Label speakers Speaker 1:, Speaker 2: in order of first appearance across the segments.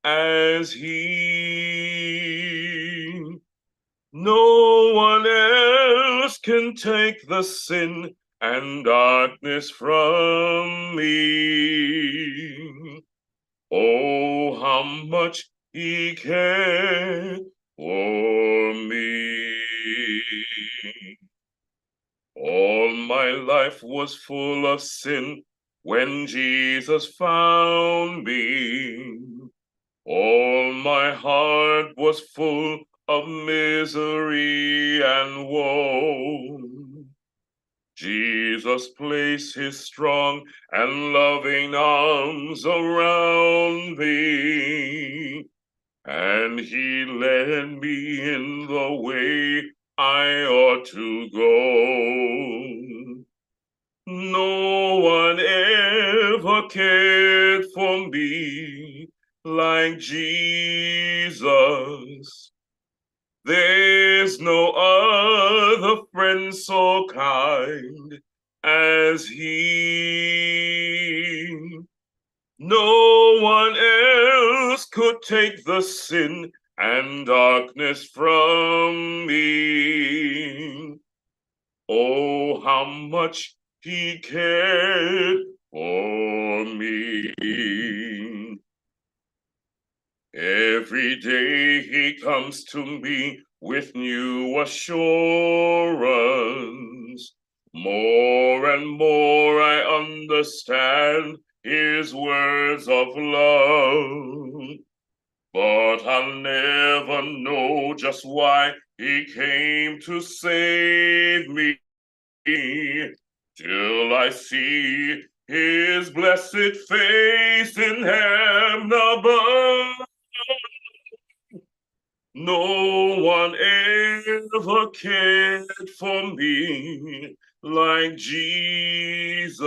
Speaker 1: as he. No one else can take the sin and darkness from me. Oh, how much he cared for me. All my life was full of sin when Jesus found me. All my heart was full of misery and woe. Jesus placed his strong and loving arms around me, and he led me in the way I ought to go. No one ever cared for me like Jesus. There's no other friend so kind as he. No one else could take the sin and darkness from me. Oh, how much he cared for me. Every day he comes to me with new assurance. More and more I understand his words of love. But I'll never know just why he came to save me till I see his blessed face in heaven above. No one ever cared for me like Jesus.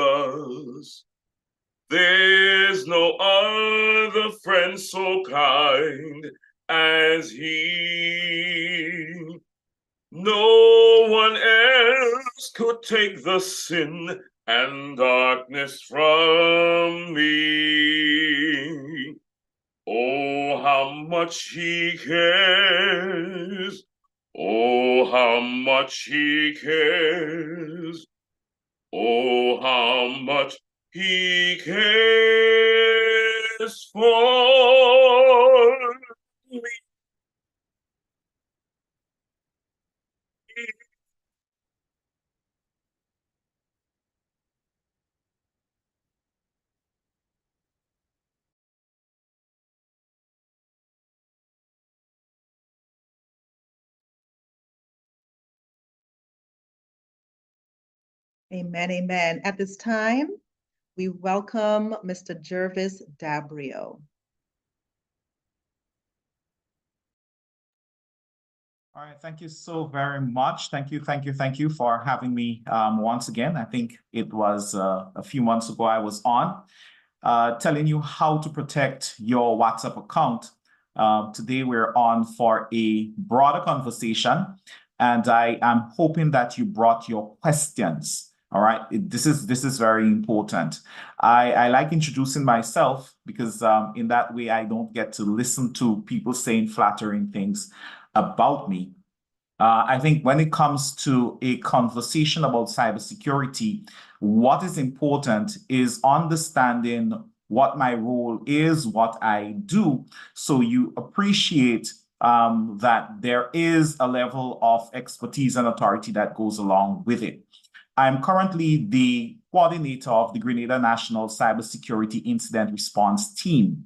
Speaker 1: There's no other friend so kind as he. No one else could take the sin and darkness from me. Oh, how much he cares. Oh, how much he cares. Oh, how much he cares for me.
Speaker 2: Amen, amen. At this time, we welcome Mr. Jervis DABREO.
Speaker 3: All right, thank you so very much. Thank you for having me once again. I think it was a few months ago I was on telling you how to protect your WhatsApp account. Today we're on for a broader conversation, and I am hoping that you brought your questions. All right, this is very important. I like introducing myself because in that way I don't get to listen to people saying flattering things about me. I think when it comes to a conversation about cybersecurity, what is important is understanding what my role is, what I do, so you appreciate that there is a level of expertise and authority that goes along with it. I'm currently the coordinator of the Grenada National Cybersecurity Incident Response Team.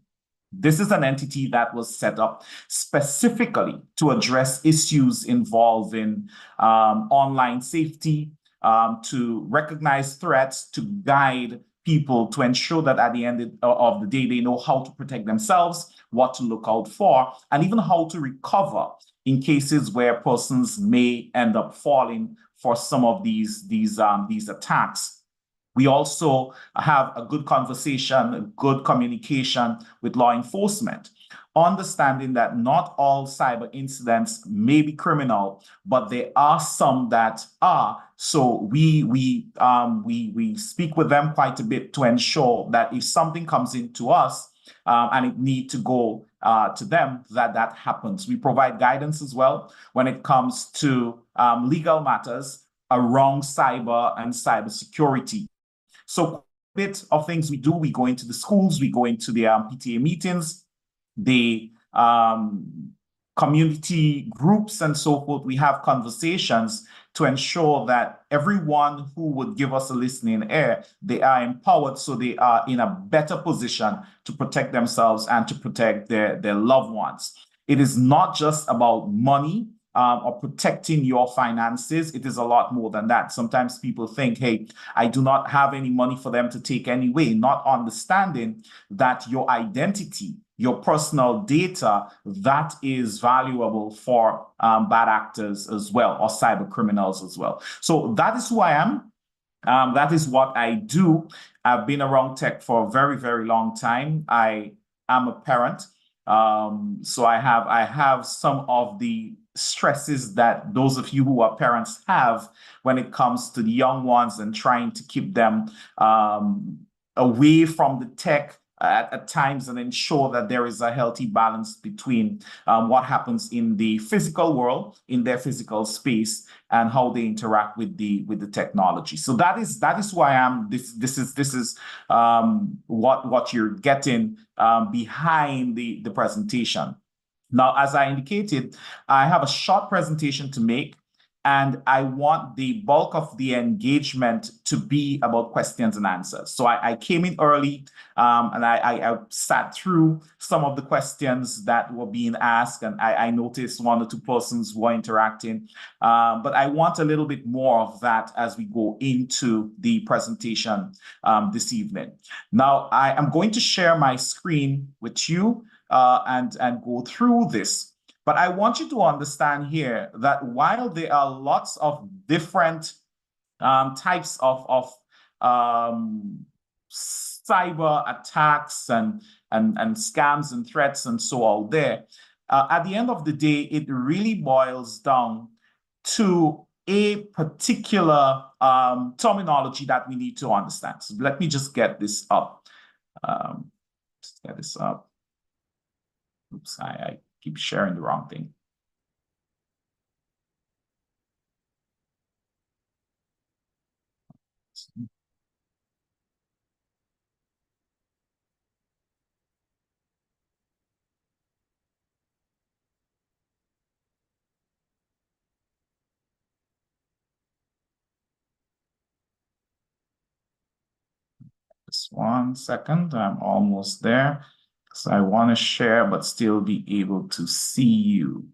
Speaker 3: This is an entity that was set up specifically to address issues involving online safety, to recognize threats, to guide people, to ensure that at the end of the day, they know how to protect themselves, what to look out for, and even how to recover in cases where persons may end up falling for some of these attacks. We also have a good conversation, a good communication with law enforcement, understanding that not all cyber incidents may be criminal, but there are some that are. So we speak with them quite a bit to ensure that if something comes into us and it need to go to them that happens. We provide guidance as well when it comes to legal matters around cyber and cybersecurity. So a bit of things we do, we go into the schools, we go into the PTA meetings, the community groups and so forth. We have conversations to ensure that everyone who would give us a listening ear, they are empowered so they are in a better position to protect themselves and to protect their loved ones. It is not just about money or protecting your finances. It is a lot more than that. Sometimes people think, hey, I do not have any money for them to take anyway, not understanding that your identity, your personal data, that is valuable for bad actors as well, or cyber criminals as well. So that is who I am. That is what I do. I've been around tech for a very, very long time. I am a parent. So I have some of the stresses that those of you who are parents have when it comes to the young ones and trying to keep them away from the tech at times and ensure that there is a healthy balance between what happens in the physical world, in their physical space, and how they interact with the technology. So that is who I am. This is what you're getting behind the presentation. Now, as I indicated, I have a short presentation to make, and I want the bulk of the engagement to be about questions and answers. So I came in early and I sat through some of the questions that were being asked, and I noticed one or two persons were interacting. But I want a little bit more of that as we go into the presentation this evening. Now, I am going to share my screen with you and go through this. But I want you to understand here that while there are lots of different types of cyber attacks and scams and threats and so out there, at the end of the day, it really boils down to a particular terminology that we need to understand. So let me just get this up. Let's get this up. Oops, I keep sharing the wrong thing. Just 1 second, I'm almost there. So I want to share, but still be able to see you.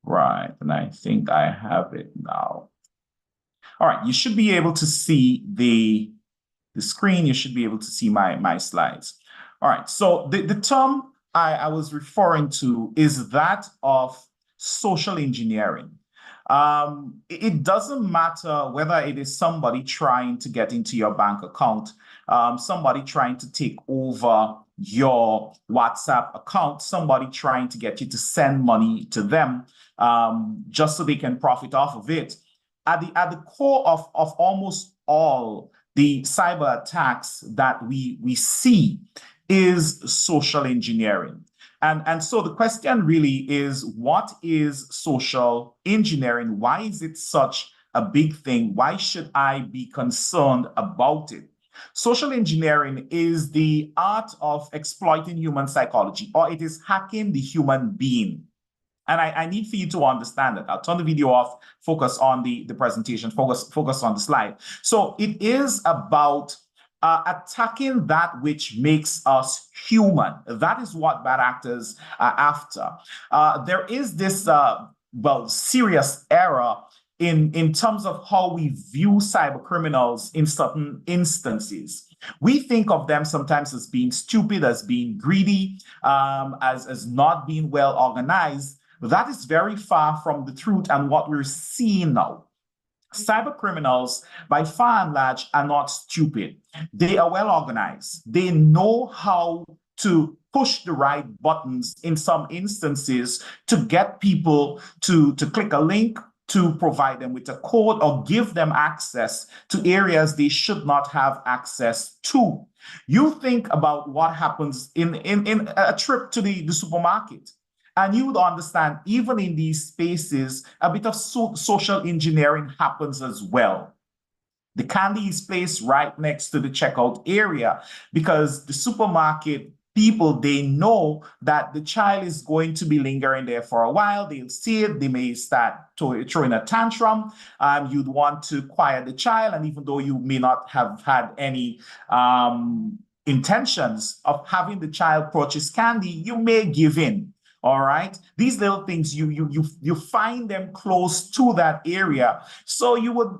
Speaker 3: Right, and I think I have it now. All right, you should be able to see the screen. You should be able to see my slides. All right, so the term I was referring to is that of social engineering. It doesn't matter whether it is somebody trying to get into your bank account, somebody trying to take over your WhatsApp account, somebody trying to get you to send money to them just so they can profit off of it. At the core of almost all the cyber attacks that we see is social engineering. And so the question really is, what is social engineering? Why is it such a big thing? Why should I be concerned about it? Social engineering is the art of exploiting human psychology, or it is hacking the human being. And I need for you to understand that. I'll turn the video off, focus on the presentation, focus on the slide. So it is about attacking that which makes us human. That is what bad actors are after. There is this, serious error in terms of how we view cyber criminals in certain instances. We think of them sometimes as being stupid, as being greedy, as not being well organized. That is very far from the truth and what we're seeing now. Cyber criminals, by far and large, are not stupid. They are well organized. They know how to push the right buttons in some instances to get people to click a link, to provide them with a code, or give them access to areas they should not have access to. You think about what happens in a trip to the supermarket. And you would understand, even in these spaces, a bit of social engineering happens as well. The candy is placed right next to the checkout area because the supermarket people, they know that the child is going to be lingering there for a while. They'll see it. They may start throwing a tantrum. You'd want to quiet the child. And even though you may not have had any intentions of having the child purchase candy, you may give in. All right. These little things, you find them close to that area. So you would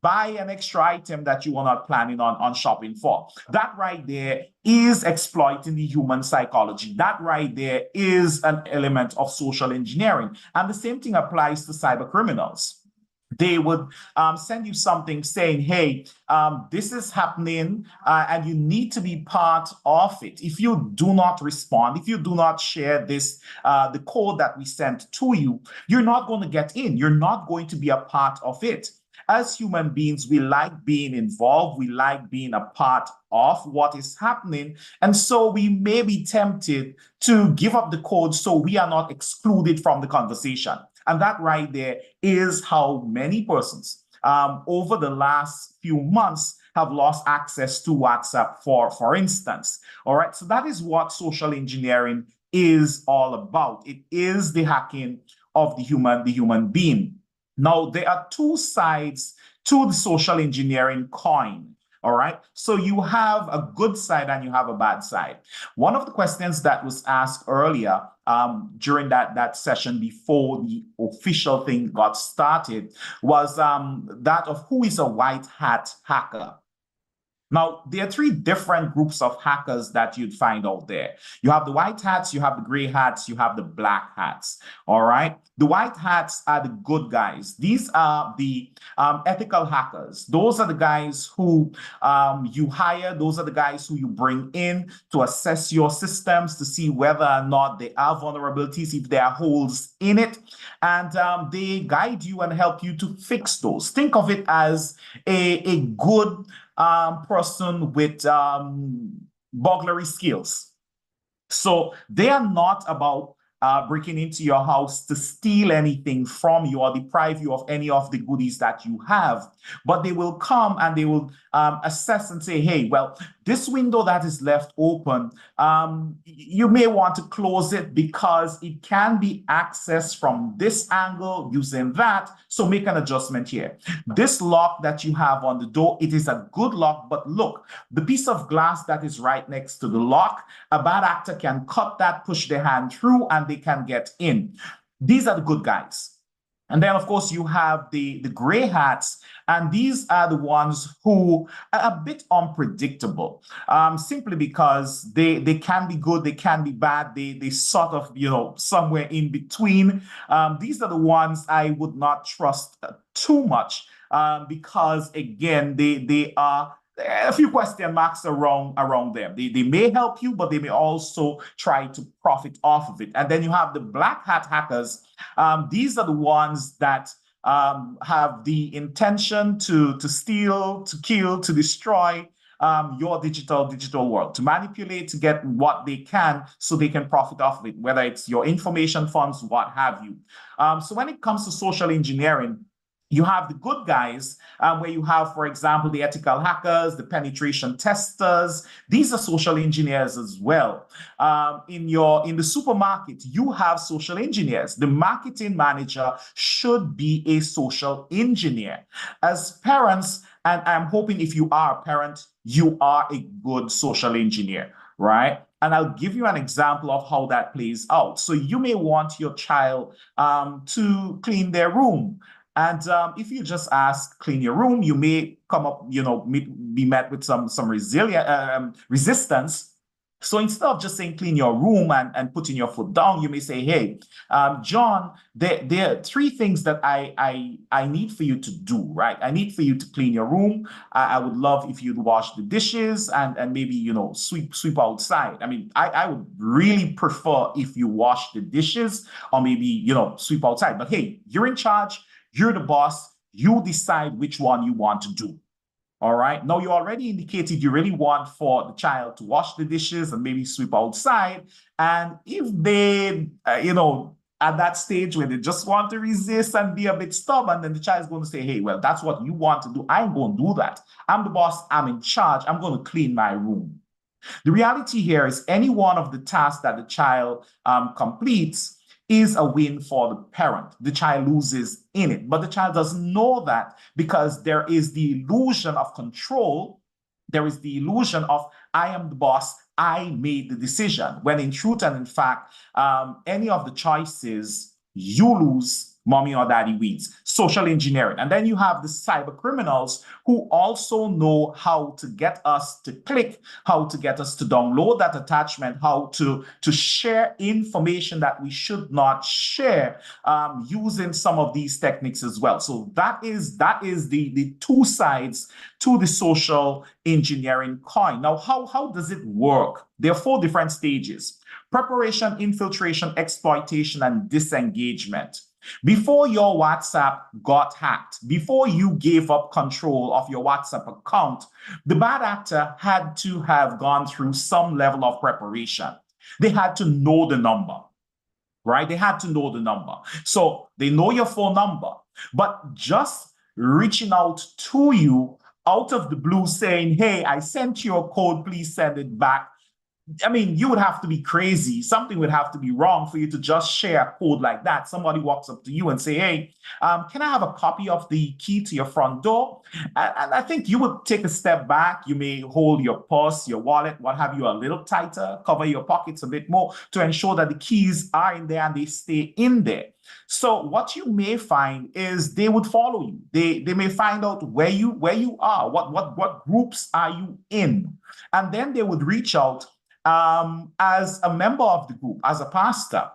Speaker 3: buy an extra item that you were not planning on shopping for. That right there is exploiting the human psychology. That right there is an element of social engineering. And the same thing applies to cyber criminals. They would send you something saying, hey, this is happening and you need to be part of it. If you do not respond, if you do not share this, the code that we sent to you, you're not going to get in. You're not going to be a part of it. As human beings, we like being involved. We like being a part of what is happening. And so we may be tempted to give up the code so we are not excluded from the conversation. And that right there is how many persons over the last few months have lost access to WhatsApp, for instance. All right. So that is what social engineering is all about. It is the hacking of the human being. Now, there are two sides to the social engineering coin. All right. So you have a good side and you have a bad side. One of the questions that was asked earlier during that session before the official thing got started was that of who is a white hat hacker. Now, there are three different groups of hackers that you'd find out there. You have the white hats, you have the gray hats, you have the black hats. All right. The white hats are the good guys. These are the ethical hackers. Those are the guys who you hire. Those are the guys who you bring in to assess your systems to see whether or not there are vulnerabilities, if there are holes in it. And they guide you and help you to fix those. Think of it as a good person with burglary skills. So they are not about breaking into your house to steal anything from you or deprive you of any of the goodies that you have, but they will come and they will assess and say, hey, well, this window that is left open, you may want to close it because it can be accessed from this angle using that. So make an adjustment here. This lock that you have on the door, it is a good lock, but look, the piece of glass that is right next to the lock, a bad actor can cut that, push their hand through, and they can get in. These are the good guys. And then, of course, you have the gray hats, and these are the ones who are a bit unpredictable, simply because they can be good, they can be bad, they sort of, somewhere in between. These are the ones I would not trust too much because, again, they are a few question marks around them. They may help you, but they may also try to profit off of it. And then you have the black hat hackers. These are the ones that have the intention to steal, to kill, to destroy your digital world, to manipulate, to get what they can so they can profit off of it, whether it's your information funds, what have you. So when it comes to social engineering, you have the good guys where you have, for example, the ethical hackers, the penetration testers. These are social engineers as well. In the supermarket, you have social engineers. The marketing manager should be a social engineer. As parents, and I'm hoping if you are a parent, you are a good social engineer, right? And I'll give you an example of how that plays out. So you may want your child to clean their room. And if you just ask, clean your room, you may come up, be met with some resistance. So instead of just saying clean your room and putting your foot down, you may say, hey, John, there are three things that I need for you to do, right? I need for you to clean your room. I would love if you'd wash the dishes and maybe, sweep outside. I mean, I would really prefer if you wash the dishes or maybe, sweep outside. But hey, you're in charge. You're the boss. You decide which one you want to do. All right. Now, you already indicated you really want for the child to wash the dishes and maybe sweep outside. And if they, at that stage where they just want to resist and be a bit stubborn, then the child is going to say, hey, well, that's what you want to do. I'm going to do that. I'm the boss. I'm in charge. I'm going to clean my room. The reality here is any one of the tasks that the child completes is a win for the parent. The child loses in it, but the child doesn't know that because there is the illusion of control. There is the illusion of I am the boss, I made the decision, when in truth and in fact, any of the choices, you lose, mommy or daddy wins. Social engineering. And then you have the cyber criminals who also know how to get us to click, how to get us to download that attachment, how to share information that we should not share, using some of these techniques as well. So that is the two sides to the social engineering coin. Now, how does it work? There are 4 different stages: preparation, infiltration, exploitation, and disengagement. Before your WhatsApp got hacked, before you gave up control of your WhatsApp account, the bad actor had to have gone through some level of preparation. They had to know the number, right? They had to know the number. So they know your phone number, but just reaching out to you out of the blue saying, hey, I sent you a code, please send it back. I mean, you would have to be crazy. Something would have to be wrong for you to just share a code like that. Somebody walks up to you and say, hey, can I have a copy of the key to your front door? And I think you would take a step back. You may hold your purse, your wallet, what have you, a little tighter, cover your pockets a bit more to ensure that the keys are in there and they stay in there. So what you may find is they would follow you. They may find out where you are, what groups are you in, and then they would reach out as a member of the group, as a pastor,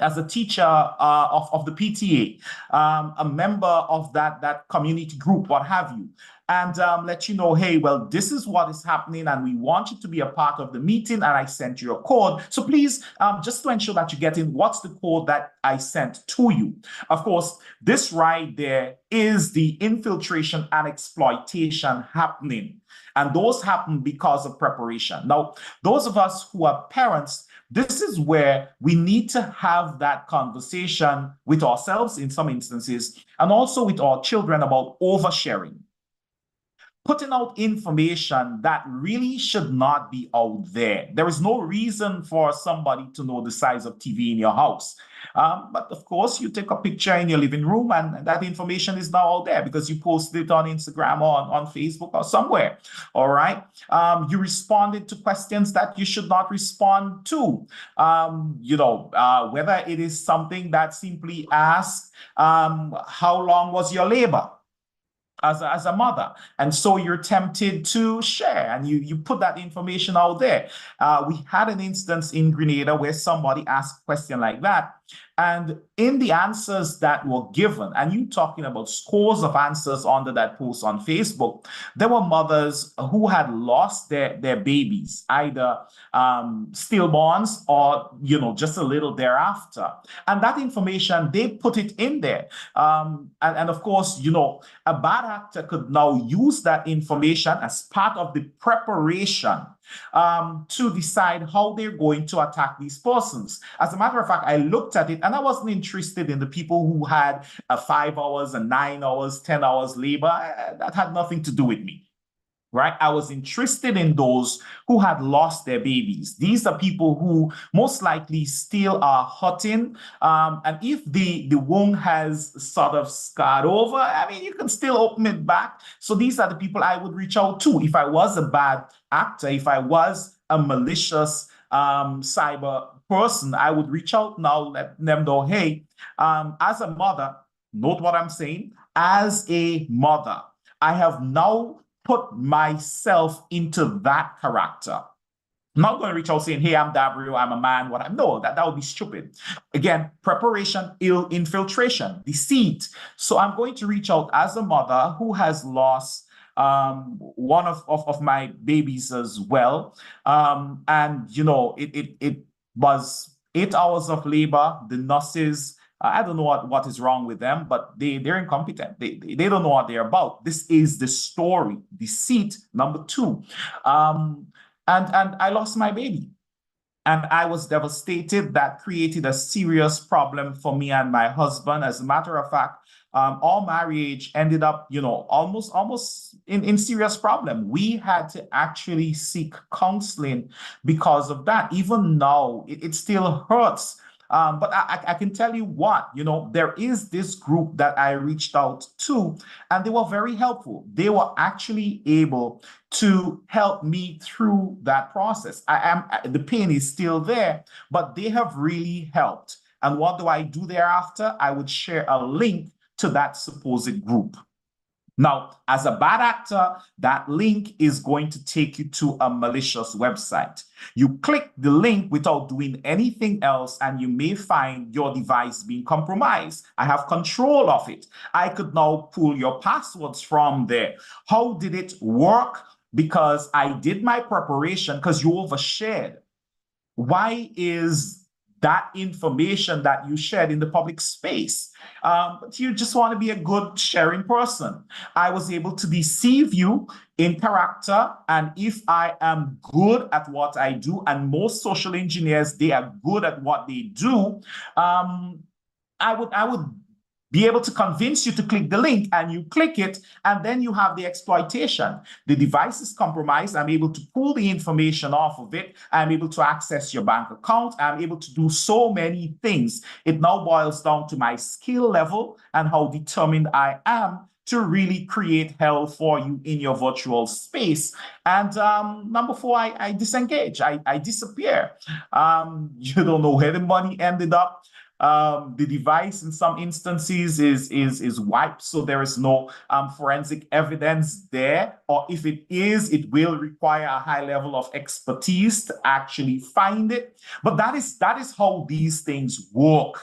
Speaker 3: as a teacher of the PTA, a member of that community group, what have you, and let you know, hey, well, this is what is happening, and we want you to be a part of the meeting, and I sent you a code. So please, just to ensure that you get in, what's the code that I sent to you? Of course, this right there is the infiltration and exploitation happening. And those happen because of preparation. Now, those of us who are parents, this is where we need to have that conversation with ourselves in some instances, and also with our children about oversharing. Putting out information that really should not be out there. There is no reason for somebody to know the size of TV in your house. But of course, you take a picture in your living room and that information is now out there because you posted it on Instagram or on Facebook or somewhere. All right. You responded to questions that you should not respond to. Whether it is something that simply asks, how long was your labor? As a mother, and so you're tempted to share and you put that information out there. We had an instance in Grenada where somebody asked a question like that, and in the answers that were given, and you talking about scores of answers under that post on Facebook, there were mothers who had lost their babies, either stillborns or just a little thereafter, and that information they put it in there, and of course a bad actor could now use that information as part of the preparation to decide how they're going to attack these persons. As a matter of fact, I looked at it and I wasn't interested in the people who had 5 hours and 9 hours, 10 hours labor. That had nothing to do with me. Right? I was interested in those who had lost their babies. These are people who most likely still are hurting. And if the wound has sort of scarred over, I mean, you can still open it back. So these are the people I would reach out to. If I was a bad actor, if I was a malicious cyber person, I would reach out now, let them know, hey, as a mother, note what I'm saying, as a mother, I have now put myself into that character. I'm not going to reach out saying, hey, I'm DABREO, I'm a man, no, that would be stupid. Again, preparation, infiltration, deceit. So I'm going to reach out as a mother who has lost one of my babies as well. And it was 8 hours of labor. The nurses I don't know what is wrong with them, but they're incompetent. They don't know what they're about. This is the story. Deceit, number two. And I lost my baby. And I was devastated. That created a serious problem for me and my husband. As a matter of fact, our marriage ended up, almost in serious problem. We had to actually seek counseling because of that. Even now, it still hurts. But I can tell you what, there is this group that I reached out to, and they were very helpful. They were actually able to help me through that process. The pain is still there, but they have really helped. And what do I do thereafter? I would share a link to that supposed group. Now, as a bad actor, that link is going to take you to a malicious website. You click the link without doing anything else, and you may find your device being compromised. I have control of it. I could now pull your passwords from there. How did it work? Because I did my preparation, because you overshared. Why is that information that you shared in the public space? But you just want to be a good sharing person. I was able to deceive you in character. And if I am good at what I do, and most social engineers, they are good at what they do, I would be able to convince you to click the link, and you click it, and then you have the exploitation. The device is compromised. I'm able to pull the information off of it. I'm able to access your bank account. I'm able to do so many things. It now boils down to my skill level and how determined I am to really create hell for you in your virtual space. And number four, I disengage. I disappear. You don't know where the money ended up. The device in some instances is wiped, so there is no forensic evidence there, or if it is, it will require a high level of expertise to actually find it. But that is how these things work.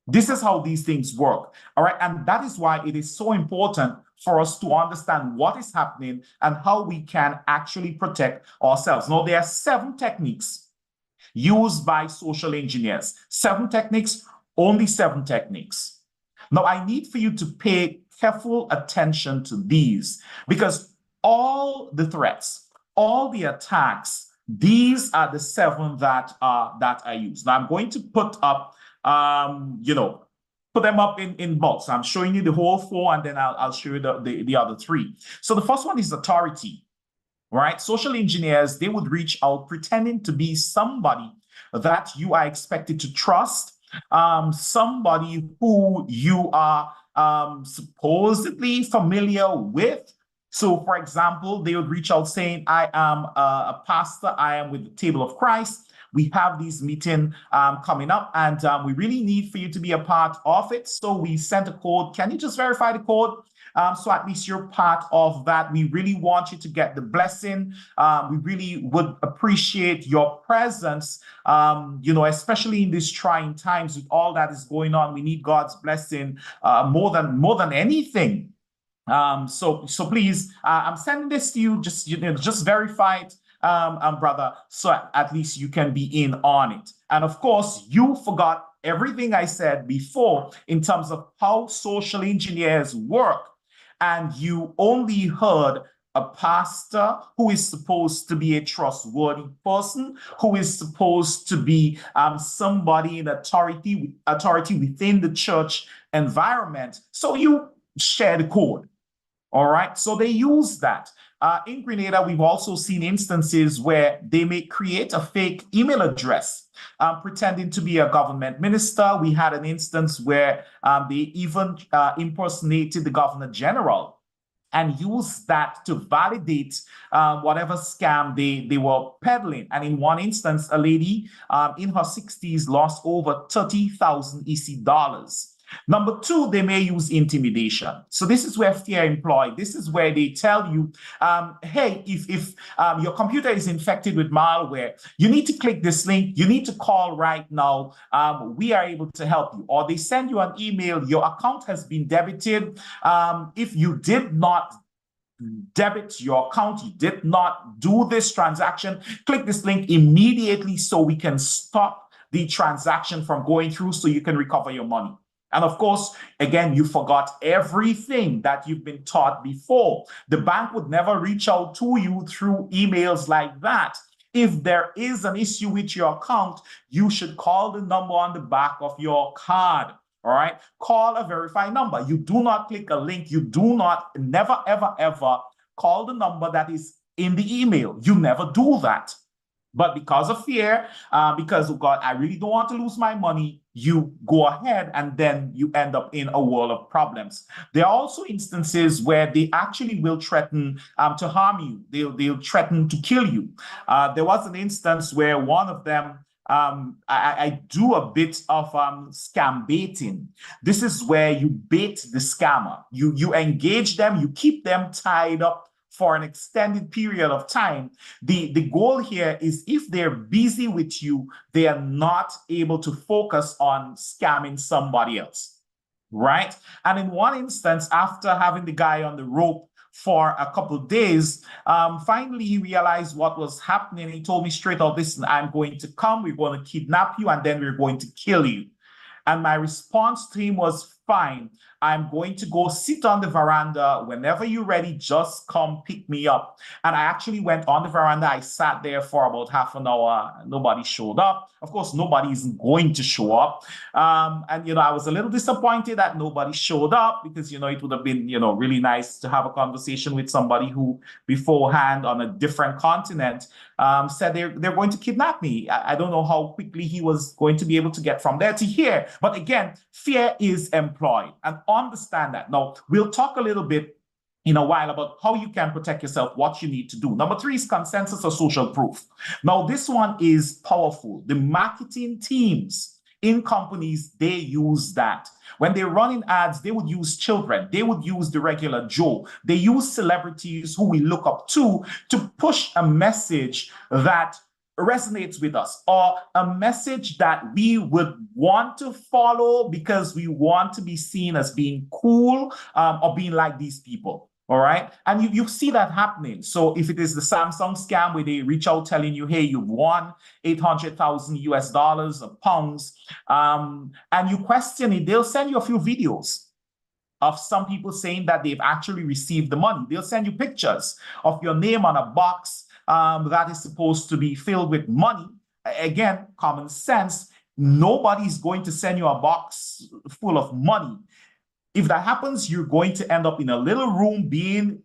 Speaker 3: This is how these things work. All right. And that is why it is so important for us to understand what is happening and how we can actually protect ourselves. Now, there are 7 techniques used by social engineers. 7 techniques, only 7 techniques. Now, I need for you to pay careful attention to these, because all the threats, all the attacks, these are the 7 that I use. Now, I'm going to put up, put them up in bulk. So I'm showing you the whole 4, and then I'll show you the other 3. So the first one is authority. Right? Social engineers, they would reach out pretending to be somebody that you are expected to trust, somebody who you are supposedly familiar with. So, for example, they would reach out saying, I am a pastor, I am with the Table of Christ. We have this meeting coming up, and we really need for you to be a part of it. So we sent a code. Can you just verify the code? So at least you're part of that. We really want you to get the blessing. We really would appreciate your presence, especially in these trying times with all that is going on. We need God's blessing more than anything. So please, I'm sending this to you. Just verify it, brother, so at least you can be in on it. And of course, you forgot everything I said before in terms of how social engineers work. And you only heard a pastor who is supposed to be a trustworthy person, who is supposed to be somebody in authority within the church environment. So you share the code. All right. So they use that. In Grenada, we've also seen instances where they may create a fake email address, pretending to be a government minister. We had an instance where they even impersonated the governor general and used that to validate whatever scam they were peddling. And in one instance, a lady in her 60s lost over 30,000 EC dollars. Number 2, they may use intimidation. So this is where fear employed. This is where they tell you, hey, if your computer is infected with malware, you need to click this link. You need to call right now. We are able to help you. Or they send you an email. Your account has been debited. If you did not debit your account, you did not do this transaction, click this link immediately so we can stop the transaction from going through so you can recover your money. And of course, again, you forgot everything that you've been taught before. The bank would never reach out to you through emails like that. If there is an issue with your account, you should call the number on the back of your card. All right. Call a verified number. You do not click a link. You do not, never, ever, ever call the number that is in the email. You never do that. But because of fear, because, oh God, I really don't want to lose my money, you go ahead and then you end up in a world of problems. There are also instances where they actually will threaten to harm you. They'll threaten to kill you. There was an instance where one of them, I do a bit of scam baiting. This is where you bait the scammer. You engage them, you keep them tied up for an extended period of time. The goal here is if they're busy with you, they are not able to focus on scamming somebody else, right? And in one instance, after having the guy on the rope for a couple of days, finally he realized what was happening. He told me straight out, listen, I'm going to come, we're going to kidnap you, and then we're going to kill you. And my response to him was, fine, I'm going to go sit on the veranda. Whenever you're ready, just come pick me up. And I actually went on the veranda. I sat there for about half an hour. Nobody showed up. Of course, nobody isn't going to show up. And, I was a little disappointed that nobody showed up because, it would have been, really nice to have a conversation with somebody who beforehand on a different continent said they're going to kidnap me. I don't know how quickly he was going to be able to get from there to here. But again, fear is employed, and understand that. Now, we'll talk a little bit in a while about how you can protect yourself, what you need to do. Number 3 is consensus or social proof. Now, this one is powerful. The marketing teams in companies, they use that. When they're running ads, they would use children. They would use the regular Joe. They use celebrities who we look up to push a message that resonates with us, or a message that we would want to follow because we want to be seen as being cool or being like these people. All right. And you see that happening. So if it is the Samsung scam where they reach out telling you, hey, you've won 800,000 US dollars or pounds, and you question it, they'll send you a few videos of some people saying that they've actually received the money. They'll send you pictures of your name on a box that is supposed to be filled with money. Again, common sense. Nobody's going to send you a box full of money. If that happens, you're going to end up in a little room being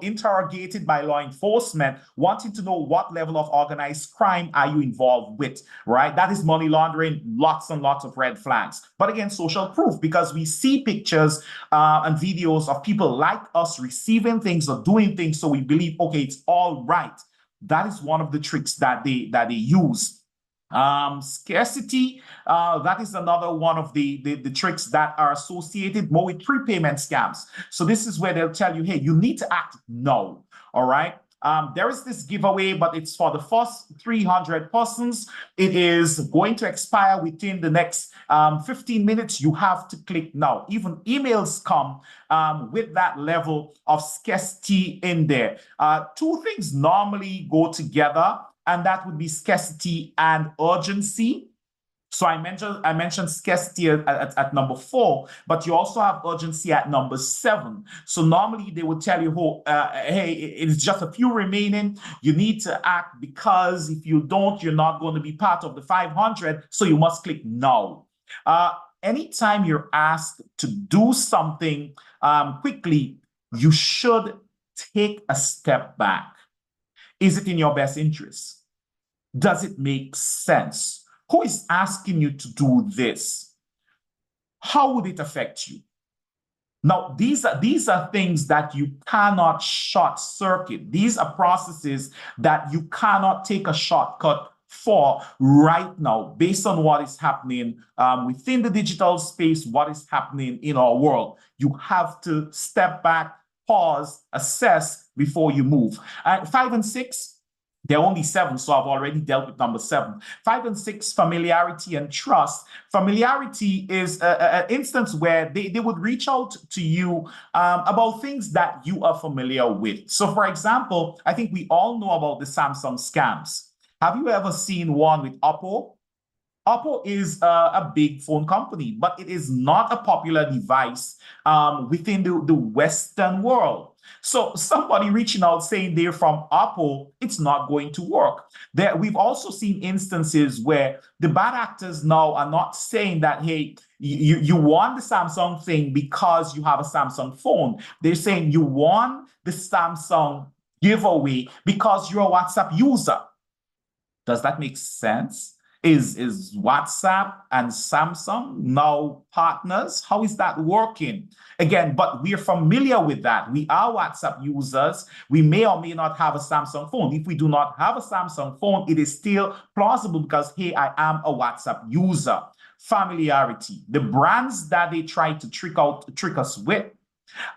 Speaker 3: interrogated by law enforcement, wanting to know what level of organized crime are you involved with, right? That is money laundering, lots and lots of red flags. But again, social proof, because we see pictures and videos of people like us receiving things or doing things, so we believe, okay, it's all right. That is one of the tricks that they use. Scarcity, that is another one of the tricks that are associated more with prepayment scams. So this is where they'll tell you, hey, you need to act now. All right. There is this giveaway, but it's for the first 300 persons. It is going to expire within the next 15 minutes. You have to click now. Even emails come with that level of scarcity in there. 2 things normally go together, and that would be scarcity and urgency. So I mentioned scarcity at number 4, but you also have urgency at number 7. So normally they would tell you, hey, it's just a few remaining. You need to act because if you don't, you're not going to be part of the 500. So you must click now. Anytime you're asked to do something quickly, you should take a step back. Is it in your best interest? Does it make sense? Who is asking you to do this? How would it affect you? Now, these are things that you cannot short circuit. These are processes that you cannot take a shortcut for right now, based on what is happening within the digital space, what is happening in our world. You have to step back, pause, assess before you move. 5 and 6. There are only 7, so I've already dealt with number 7. 5 and 6, familiarity and trust. Familiarity is an instance where they would reach out to you about things that you are familiar with. So, for example, I think we all know about the Samsung scams. Have you ever seen one with Oppo? Oppo is a big phone company, but it is not a popular device within the Western world. So somebody reaching out saying they're from Oppo, it's not going to work. We've also seen instances where the bad actors now are not saying that, hey, you won the Samsung thing because you have a Samsung phone. They're saying you won the Samsung giveaway because you're a WhatsApp user. Does that make sense? Is WhatsApp and Samsung now partners? How is that working? Again, but we're familiar with that. We are WhatsApp users. We may or may not have a Samsung phone. If we do not have a Samsung phone, it is still plausible because, hey, I am a WhatsApp user. Familiarity. The brands that they try to trick us with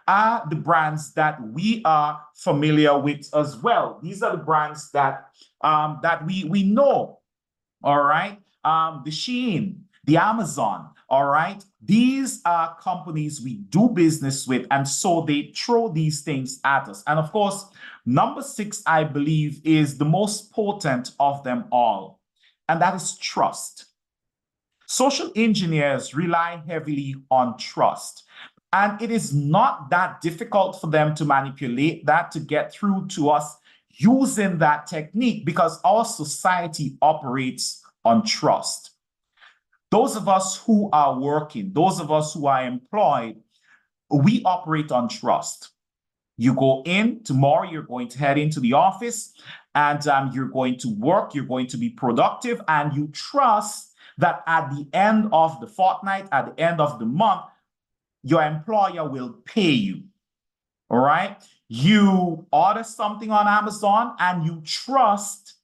Speaker 3: are the brands that we are familiar with as well. These are the brands that we know. All right. The Shein, the Amazon. All right. These are companies we do business with. And so they throw these things at us. And of course, number 6, I believe, is the most potent of them all. And that is trust. Social engineers rely heavily on trust. And it is not that difficult for them to manipulate that to get through to us using that technique, because our society operates on trust. Those of us who are working, those of us who are employed, we operate on trust. You go in tomorrow, you're going to head into the office and you're going to work, you're going to be productive, and you trust that at the end of the fortnight, at the end of the month, your employer will pay you. All right. You order something on Amazon and you trust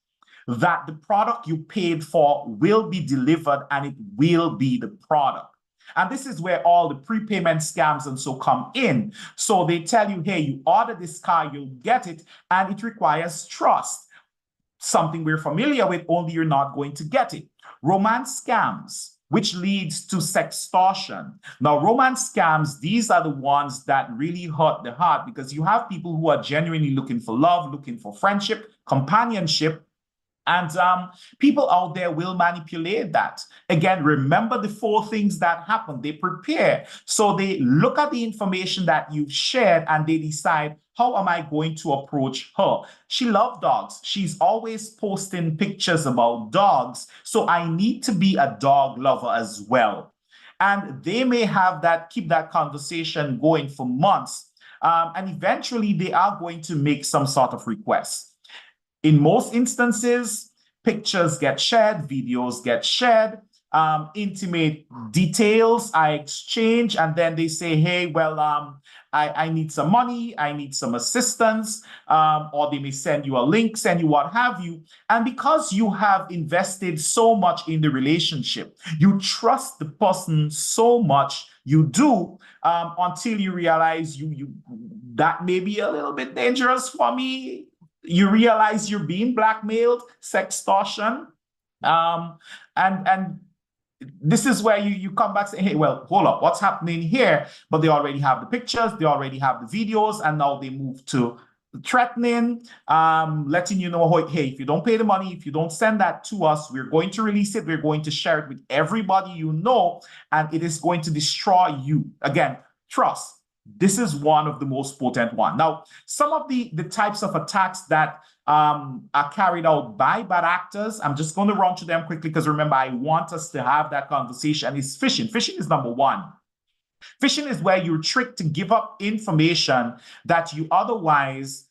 Speaker 3: that the product you paid for will be delivered and it will be the product. And this is where all the prepayment scams and so come in. So they tell you, hey, you order this car, you'll get it, and it requires trust. Something we're familiar with, only you're not going to get it. Romance scams, which leads to sextortion. Now, romance scams, these are the ones that really hurt the heart, because you have people who are genuinely looking for love, looking for friendship, companionship, and people out there will manipulate that. Again, remember the 4 things that happen. They prepare. So they look at the information that you've shared and they decide, how am I going to approach her? She loves dogs. She's always posting pictures about dogs. So I need to be a dog lover as well. And they may have that, keep that conversation going for months. And eventually they are going to make some sort of request. In most instances, pictures get shared, videos get shared, intimate details are exchanged, and then they say, hey, well, I need some money, I need some assistance, or they may send you a link, send you what have you. And because you have invested so much in the relationship, you trust the person so much, you do, until you realize that may be a little bit dangerous for me. You realize you're being blackmailed, sextortion, and this is where you come back and say, hey, well, hold up, what's happening here? But they already have the pictures, they already have the videos, and now they move to threatening, letting you know, hey, if you don't pay the money, if you don't send that to us, we're going to release it, we're going to share it with everybody you know, and it is going to destroy you. Again, trust. This is one of the most potent ones. Now, some of the types of attacks that are carried out by bad actors, I'm just going to run through them quickly because remember, I want us to have that conversation, is phishing. Phishing is number 1. Phishing is where you're tricked to give up information that you otherwise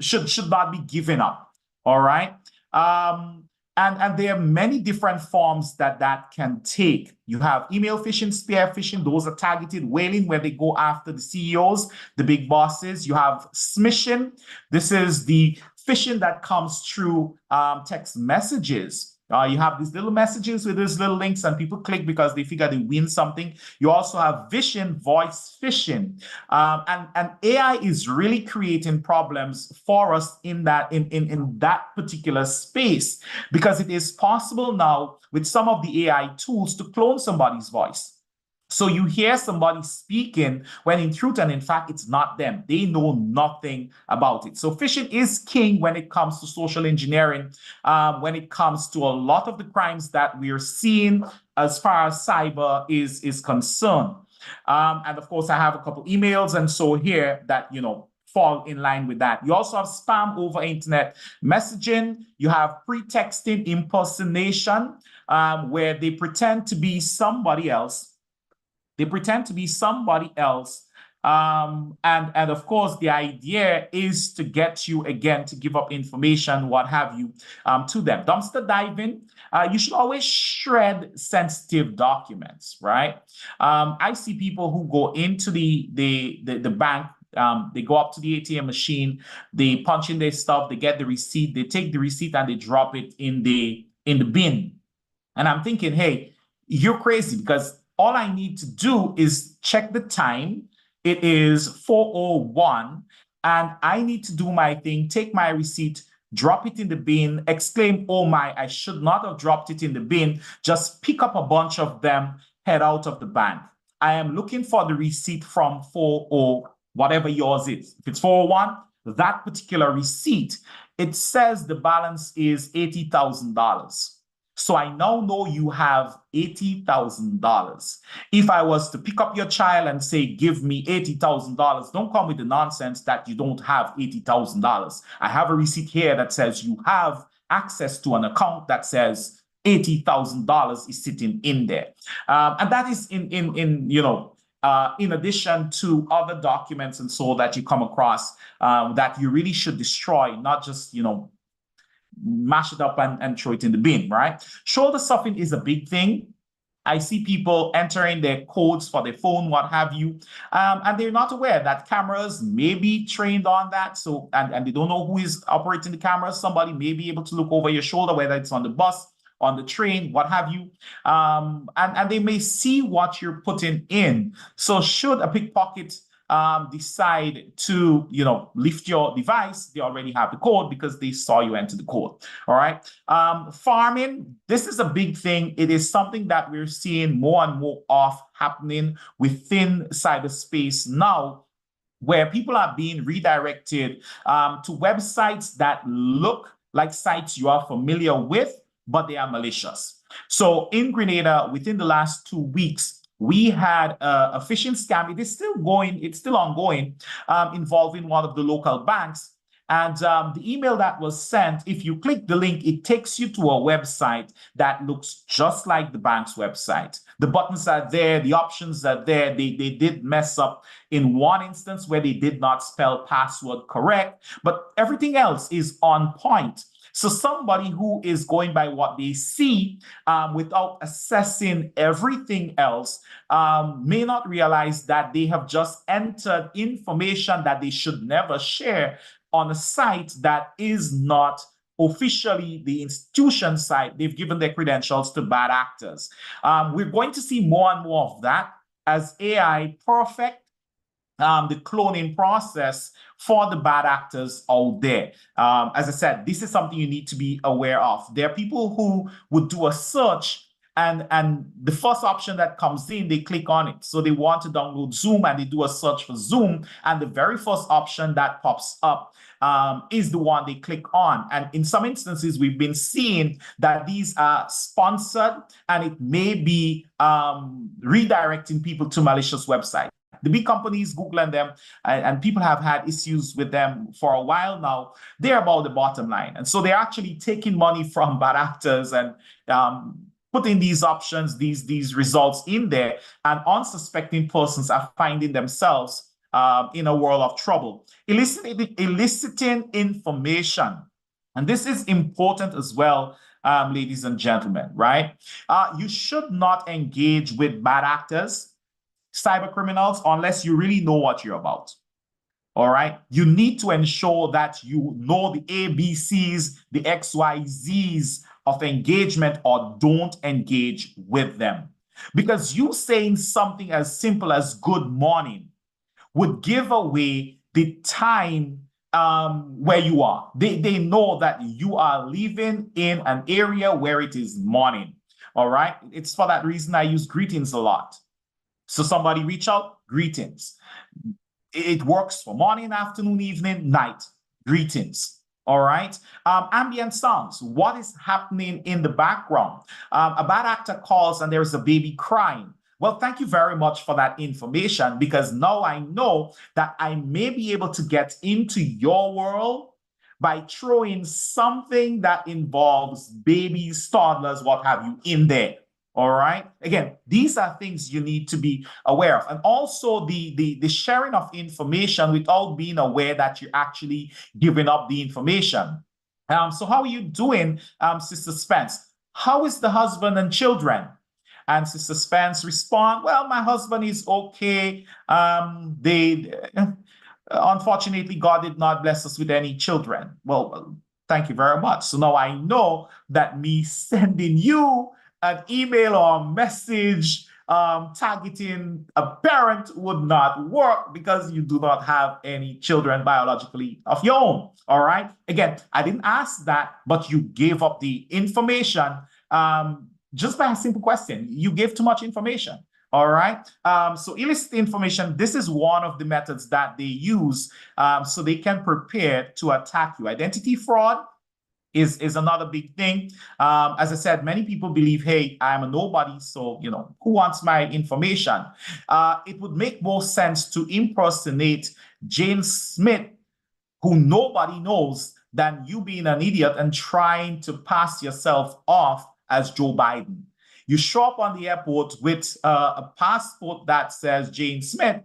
Speaker 3: should not be giving up. All right. And there are many different forms that can take. You have email phishing, spear phishing, those are targeted whaling where they go after the CEOs, the big bosses. You have smishing. This is the phishing that comes through text messages. You have these little messages with these little links and people click because they figure they win something. You also have vision, voice phishing. And AI is really creating problems for us in that particular space, because it is possible now with some of the AI tools to clone somebody's voice. So you hear somebody speaking when in truth and in fact, it's not them. They know nothing about it. So phishing is king when it comes to social engineering, when it comes to a lot of the crimes that we're seeing as far as cyber is concerned. And of course, I have a couple emails and so here that, fall in line with that. You also have spam over internet messaging. You have pretexting impersonation, where they pretend to be somebody else. And of course, the idea is to get you again to give up information, what have you, to them. Dumpster diving, you should always shred sensitive documents, right? I see people who go into the bank. They go up to the ATM machine, they punch in their stuff, they get the receipt, they take the receipt and they drop it in the bin. And I'm thinking, hey, you're crazy, because all I need to do is check the time. It is 4:01, and I need to do my thing, take my receipt, drop it in the bin, exclaim, oh my, I should not have dropped it in the bin. Just pick up a bunch of them, head out of the bank. I am looking for the receipt from 4:0, whatever yours is. If it's 4:01, that particular receipt, it says the balance is $80,000. So I now know you have $80,000. If I was to pick up your child and say, give me $80,000, don't come with the nonsense that you don't have $80,000. I have a receipt here that says you have access to an account that says $80,000 is sitting in there. And that is in addition to other documents and so that you come across that you really should destroy, not just, mash it up and throw it in the bin, right? Shoulder stuffing is a big thing. I see people entering their codes for their phone, what have you, and they're not aware that cameras may be trained on that. So, and they don't know who is operating the cameras. Somebody may be able to look over your shoulder, whether it's on the bus, on the train, what have you, and they may see what you're putting in. So should a pickpocket decide to, lift your device, they already have the code because they saw you enter the code. All right. Farming, this is a big thing. It is something that we're seeing more and more of happening within cyberspace now, where people are being redirected to websites that look like sites you are familiar with, but they are malicious. So in Grenada, within the last 2 weeks, we had a phishing scam. It is still going, it's still ongoing, involving one of the local banks. And the email that was sent, if you click the link, it takes you to a website that looks just like the bank's website. The buttons are there, the options are there. They did mess up in one instance where they did not spell password correct, but everything else is on point. So somebody who is going by what they see without assessing everything else may not realize that they have just entered information that they should never share on a site that is not officially the institution site. They've given their credentials to bad actors. We're going to see more and more of that as AI perfect the cloning process for the bad actors out there. As I said, this is something you need to be aware of. There are people who would do a search and the first option that comes in, they click on it. So they want to download Zoom and they do a search for Zoom. And the very first option that pops up is the one they click on. And in some instances, we've been seeing that these are sponsored and it may be redirecting people to malicious websites. The big companies, Google and them, and people have had issues with them for a while now. They're about the bottom line. And so they're actually taking money from bad actors and putting these options, these results in there. And unsuspecting persons are finding themselves in a world of trouble. Eliciting information. And this is important as well, ladies and gentlemen, right? You should not engage with bad actors, cyber criminals, unless you really know what you're about. All right. You need to ensure that you know the ABCs, the XYZs of engagement, or don't engage with them. Because you saying something as simple as good morning would give away the time where you are. They know that you are living in an area where it is morning. All right. It's for that reason I use greetings a lot. So somebody reach out, greetings. It works for morning, afternoon, evening, night, greetings. All right. Ambient sounds. What is happening in the background? A bad actor calls and there's a baby crying. Well, thank you very much for that information, because now I know that I may be able to get into your world by throwing something that involves babies, toddlers, what have you, in there. All right. Again, these are things you need to be aware of. And also the sharing of information without being aware that you're actually giving up the information. So how are you doing, Sister Spence? How is the husband and children? And Sister Spence respond, well, my husband is okay. Unfortunately, God did not bless us with any children. Well, thank you very much. So now I know that me sending you an email or message targeting a parent would not work, because you do not have any children biologically of your own. All right. Again, I didn't ask that, but you gave up the information just by a simple question. You gave too much information. All right. So illicit information, this is one of the methods that they use so they can prepare to attack you. Identity fraud is another big thing. As I said, many people believe, hey, I'm a nobody, so, who wants my information? It would make more sense to impersonate Jane Smith, who nobody knows, than you being an idiot and trying to pass yourself off as Joe Biden. You show up on the airport with a passport that says Jane Smith,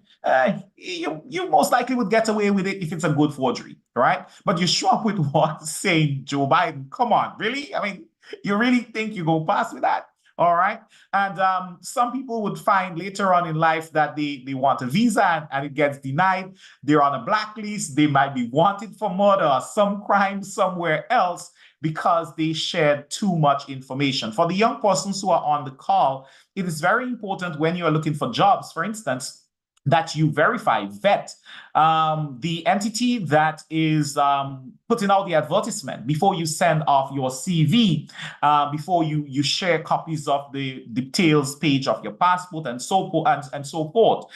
Speaker 3: you most likely would get away with it if it's a good forgery, right? But you show up with one saying Joe Biden. Come on, really? I mean, you really think you go pass with that? All right. And some people would find later on in life that they want a visa and it gets denied. They're on a blacklist. They might be wanted for murder or some crime somewhere else, because they shared too much information. For the young persons who are on the call, it is very important when you are looking for jobs, for instance, that you vet the entity that is putting out the advertisement before you send off your CV, before you share copies of the details page of your passport and so forth,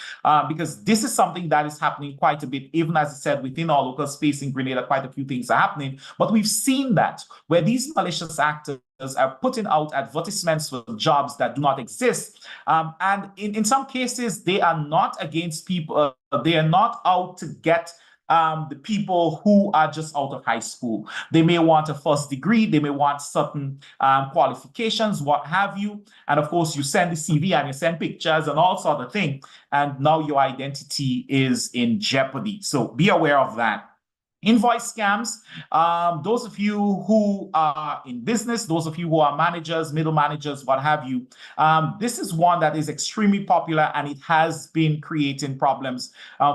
Speaker 3: because this is something that is happening quite a bit. Even as I said, within our local space in Grenada, quite a few things are happening, but we've seen that where these malicious actors are putting out advertisements for jobs that do not exist. And in some cases, they are not against people. They are not out to get the people who are just out of high school. They may want a first degree. They may want certain qualifications, what have you. And of course, you send the CV and you send pictures and all sort of thing. And now your identity is in jeopardy. So be aware of that. Invoice scams, those of you who are in business, those of you who are managers, middle managers, what have you, this is one that is extremely popular, and it has been creating problems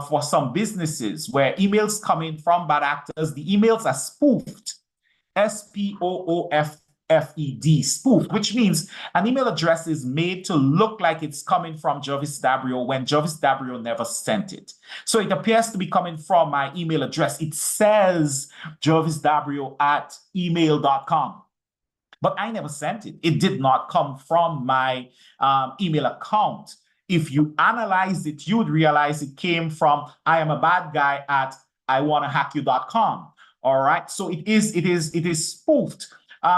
Speaker 3: for some businesses where emails come in from bad actors. The emails are spoofed, SPOOFED, spoofed, which means an email address is made to look like it's coming from Jervis DABREO when Jervis DABREO never sent it. So it appears to be coming from my email address. It says jervisdabrio@email.com. But I never sent it. It did not come from my email account. If you analyze it, you would realize it came from I am a bad guy at iwannahackyou.com. All right. So it is spoofed.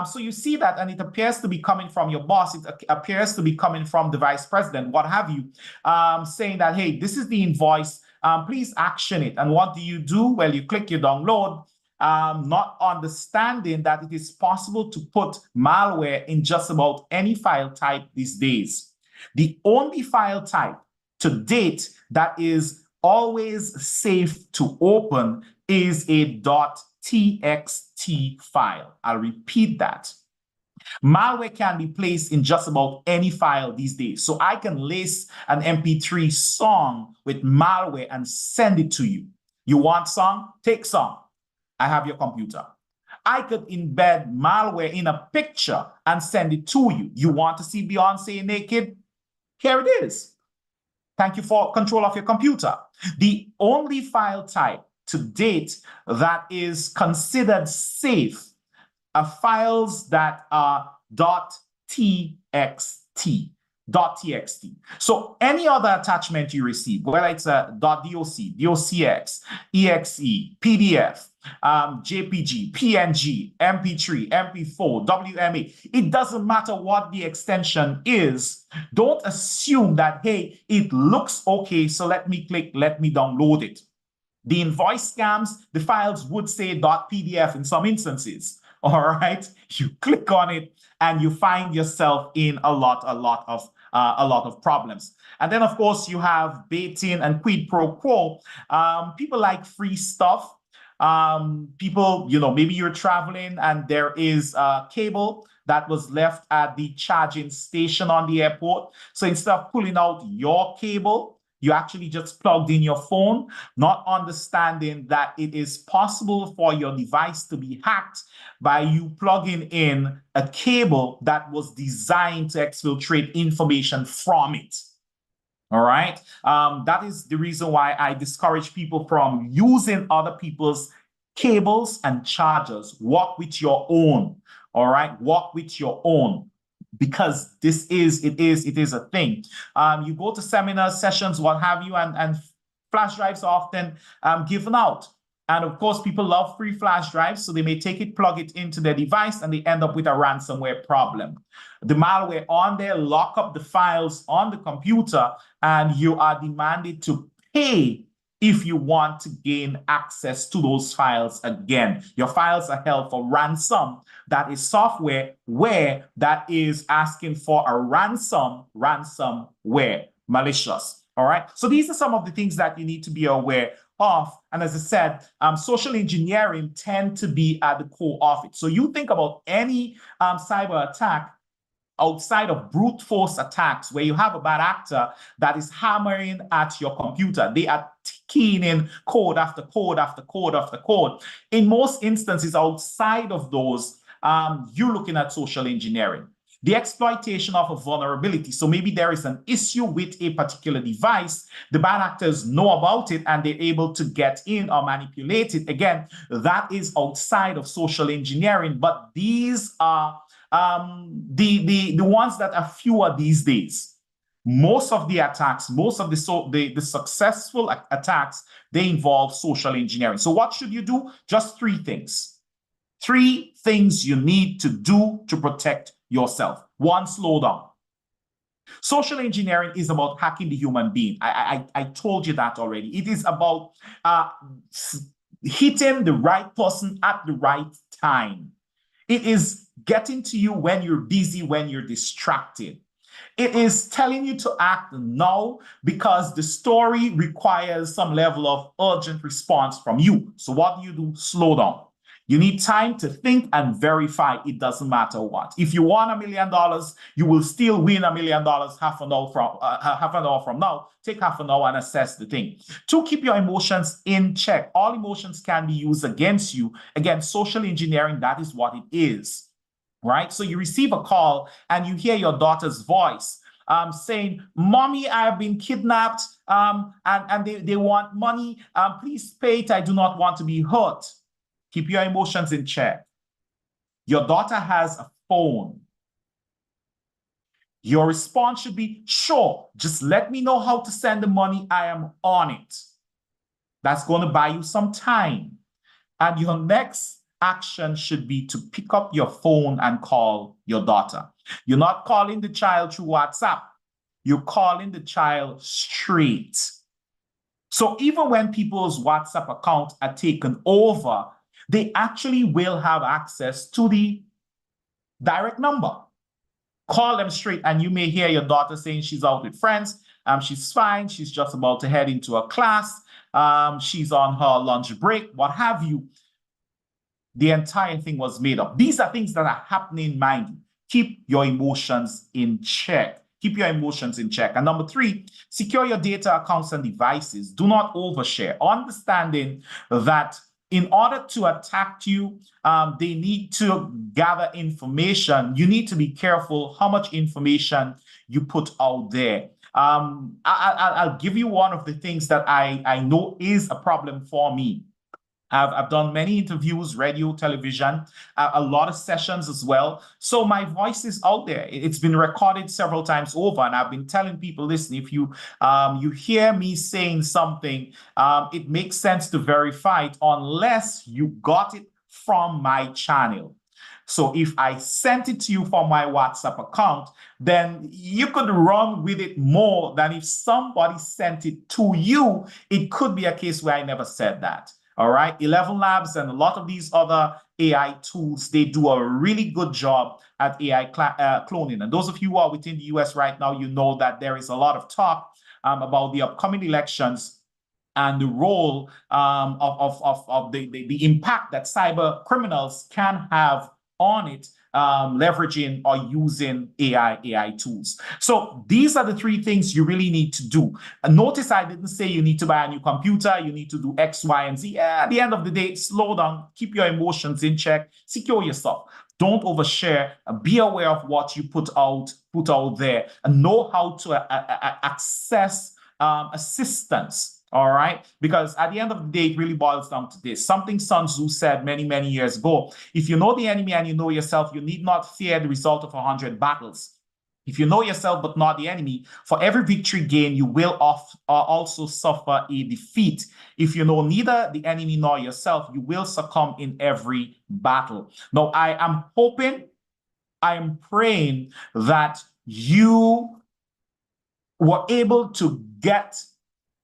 Speaker 3: So you see that, and it appears to be coming from your boss. It appears to be coming from the vice president, what have you, saying that, hey, this is the invoice. Please action it. And what do? Well, you click, you download, not understanding that it is possible to put malware in just about any file type these days. The only file type to date that is always safe to open is a .txt file. I'll repeat that. Malware can be placed in just about any file these days. So I can lace an MP3 song with malware and send it to you. You want song? Take song. I have your computer. I could embed malware in a picture and send it to you. You want to see Beyonce naked? Here it is. Thank you for control of your computer. The only file type to date that is considered safe are files that are .txt. .txt. So any other attachment you receive, whether it's a .doc, docx, exe, PDF, JPG, PNG, MP3, MP4, WMA, it doesn't matter what the extension is. Don't assume that, hey, it looks okay, so let me click, let me download it. The invoice scams, the files would say .pdf in some instances. All right, you click on it and you find yourself in a lot of problems. And then, of course, you have baiting and quid pro quo. People like free stuff. People, maybe you're traveling and there is a cable that was left at the charging station on the airport. So instead of pulling out your cable, you actually just plugged in your phone, not understanding that it is possible for your device to be hacked by you plugging in a cable that was designed to exfiltrate information from it. All right. That is the reason why I discourage people from using other people's cables and chargers. Work with your own. All right. Work with your own. Because it is a thing. You go to seminars, sessions, what have you, and flash drives are often given out. And of course, people love free flash drives, so they may take it, plug it into their device, and they end up with a ransomware problem. The malware on there lock up the files on the computer, and you are demanded to pay if you want to gain access to those files again. Your files are held for ransom. That is software where that is asking for a ransomware, malicious. All right. So these are some of the things that you need to be aware of. And as I said, social engineering tend to be at the core of it. So you think about any cyber attack outside of brute force attacks where you have a bad actor that is hammering at your computer. They are keying in code after code after code after code. In most instances outside of those, you're looking at social engineering. The exploitation of a vulnerability. So maybe there is an issue with a particular device. The bad actors know about it and they're able to get in or manipulate it. Again, that is outside of social engineering, but these are the ones that are fewer these days. Most of the attacks, most of the successful attacks, they involve social engineering. So what should you do? Just three things. Three things you need to do to protect yourself. One, slow down. Social engineering is about hacking the human being. I told you that already. It is about hitting the right person at the right time. It is getting to you when you're busy, when you're distracted. It is telling you to act now because the story requires some level of urgent response from you. So what do? Slow down. You need time to think and verify. It doesn't matter what. If you won $1 million, you will still win $1 million half an hour from now. Take half an hour and assess the thing. To keep your emotions in check. All emotions can be used against you. Again, social engineering, that is what it is. Right? So you receive a call and you hear your daughter's voice saying, "Mommy, I have been kidnapped and they want money. Please pay it. I do not want to be hurt." Keep your emotions in check. Your daughter has a phone. Your response should be, "Sure, just let me know how to send the money. I am on it." That's going to buy you some time. And your next action should be to pick up your phone and call your daughter. You're not calling the child through WhatsApp. You're calling the child straight. So even when people's WhatsApp accounts are taken over, they actually will have access to the direct number. Call them straight, and you may hear your daughter saying she's out with friends. She's fine. She's just about to head into a class. She's on her lunch break, what have you. The entire thing was made up. These are things that are happening, mind you. Keep your emotions in check. Keep your emotions in check. And number 3, secure your data, accounts, and devices. Do not overshare. Understanding that in order to attack you, they need to gather information. You need to be careful how much information you put out there. I'll give you one of the things that I know is a problem for me. I've done many interviews, radio, television, a lot of sessions as well. So my voice is out there. It's been recorded several times over, and I've been telling people, listen, if you hear me saying something, it makes sense to verify it unless you got it from my channel. So if I sent it to you from my WhatsApp account, then you could run with it more than if somebody sent it to you. It could be a case where I never said that. All right. 11 Labs and a lot of these other AI tools, they do a really good job at AI cloning. And those of you who are within the US right now, you know that there is a lot of talk about the upcoming elections and the role of the impact that cyber criminals can have on it, leveraging or using AI tools. So these are the three things you really need to do. And notice I didn't say you need to buy a new computer, you need to do X, Y, and Z. At the end of the day, slow down, keep your emotions in check, secure yourself. Don't overshare. Be aware of what you put out there, and know how to access assistance. All right, because at the end of the day, it really boils down to this. Something Sun Tzu said many, many years ago. If you know the enemy and you know yourself, you need not fear the result of 100 battles. If you know yourself but not the enemy, for every victory gained, you will also suffer a defeat. If you know neither the enemy nor yourself, you will succumb in every battle. Now, I am hoping, I am praying that you were able to get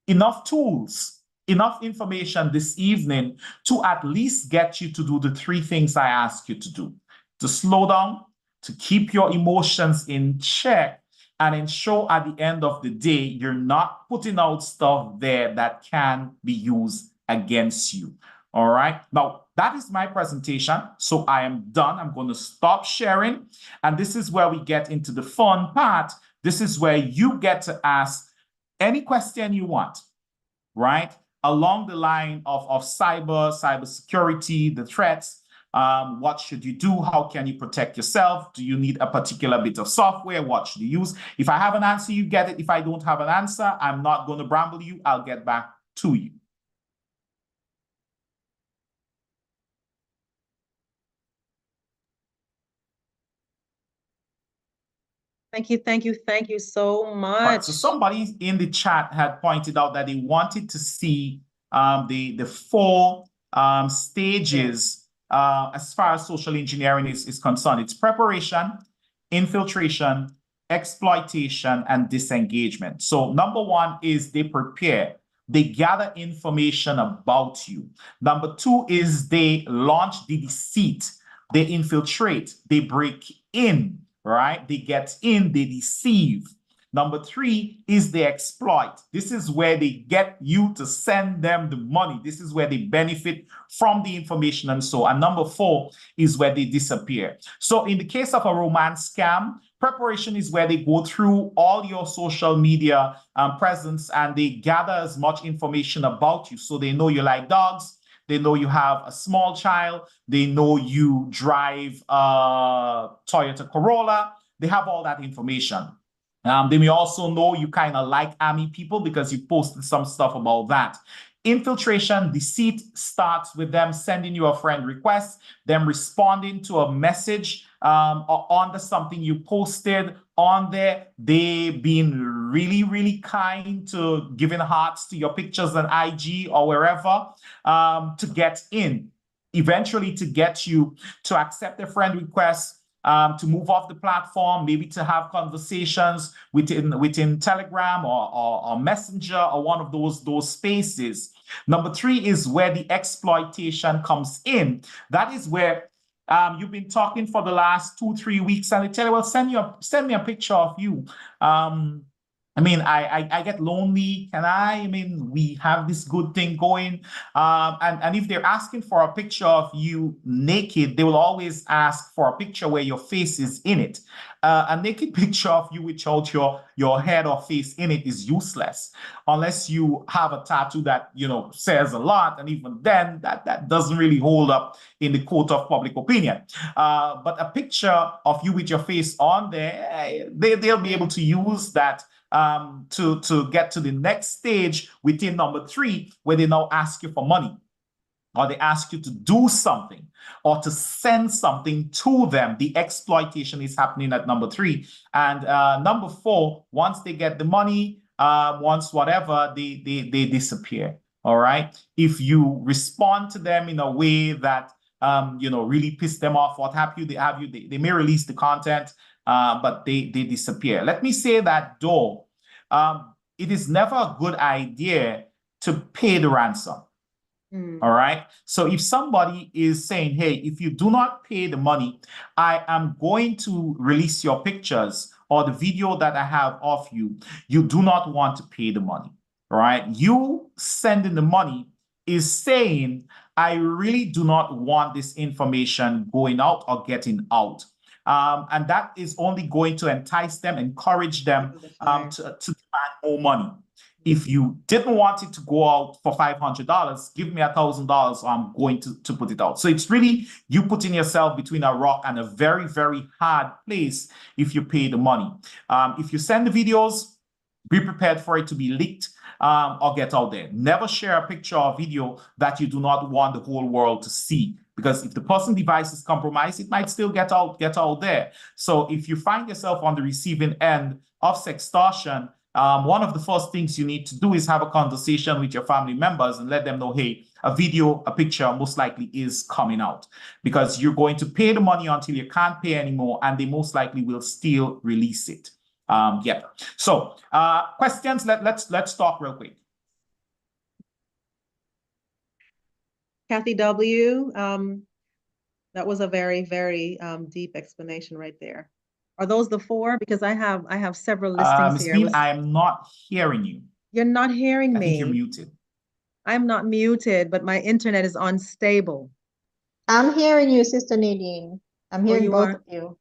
Speaker 3: enough tools, enough information this evening to at least get you to do the three things I ask you to do: to slow down, to keep your emotions in check, and ensure at the end of the day, you're not putting out stuff there that can be used against you. All right. Now, that is my presentation. So I am done. I'm going to stop sharing. And this is where we get into the fun part. This is where you get to ask any question you want, right? Along the line of cybersecurity, the threats. What should you do? How can you protect yourself? Do you need a particular bit of software? What should you use? If I have an answer, you get it. If I don't have an answer, I'm not going to bramble you. I'll get back to you.
Speaker 2: Thank you so much.
Speaker 3: Right, so somebody in the chat had pointed out that they wanted to see the four stages as far as social engineering is concerned. It's preparation, infiltration, exploitation, and disengagement. So number one is they prepare. They gather information about you. Number two is they launch the deceit. They infiltrate. They break in. Right? They get in, they deceive. Number three is they exploit. This is where they get you to send them the money. This is where they benefit from the information and so on. And number four is where they disappear. So in the case of a romance scam, preparation is where they go through all your social media presence and they gather as much information about you. So they know you like dogs. They know you have a small child. They know you drive a Toyota Corolla. They have all that information. They may also know you kind of like army people because you posted some stuff about that. Infiltration, deceit starts with them sending you a friend request, them responding to a message or under something you posted on there. They being really, really kind to giving hearts to your pictures on IG or wherever to get in, eventually to get you to accept a friend request, to move off the platform, maybe to have conversations within Telegram or Messenger or one of those spaces. Number three is where the exploitation comes in. That is where you've been talking for the last 2-3 weeks, and they tell you, well, send me a picture of you. I mean, I get lonely. I mean, we have this good thing going. And if they're asking for a picture of you naked, they will always ask for a picture where your face is in it. A naked picture of you without your head or face in it is useless, unless you have a tattoo that, says a lot. And even then, that doesn't really hold up in the court of public opinion. But a picture of you with your face on there, they'll be able to use that to get to the next stage within number three, where they now ask you for money. or they ask you to do something or to send something to them, the exploitation is happening at number 3. And number 4, once they get the money, once whatever, they disappear. All right. If you respond to them in a way that really piss them off, what have you, they may release the content, but they disappear. Let me say that though, it is never a good idea to pay the ransom. All right. So if somebody is saying, hey, if you do not pay the money, I am going to release your pictures or the video that I have of you, you do not want to pay the money. All right. You sending the money is saying, I really do not want this information going out or getting out. And that is only going to entice them, encourage them to demand more money. If you didn't want it to go out for $500, give me $1,000, I'm going to put it out. So it's really you putting yourself between a rock and a very, very hard place if you pay the money. If you send the videos, be prepared for it to be leaked or get out there. Never share a picture or video that you do not want the whole world to see. Because if the person's device is compromised, it might still get out there. So if you find yourself on the receiving end of sextortion, one of the first things you need to do is have a conversation with your family members and let them know, hey, a video, a picture most likely is coming out, because you're going to pay the money until you can't pay anymore, and they most likely will still release it. Yeah. So questions, let's talk real quick.
Speaker 2: Kathy W., that was a very, very deep explanation right there. Are those the 4? Because I have several listings here.
Speaker 3: Bean, I am not hearing you.
Speaker 2: You're not hearing me.
Speaker 3: I think you're muted.
Speaker 2: I'm not muted, but my internet is unstable.
Speaker 4: I'm hearing you, Sister Nadine. I'm hearing both of you.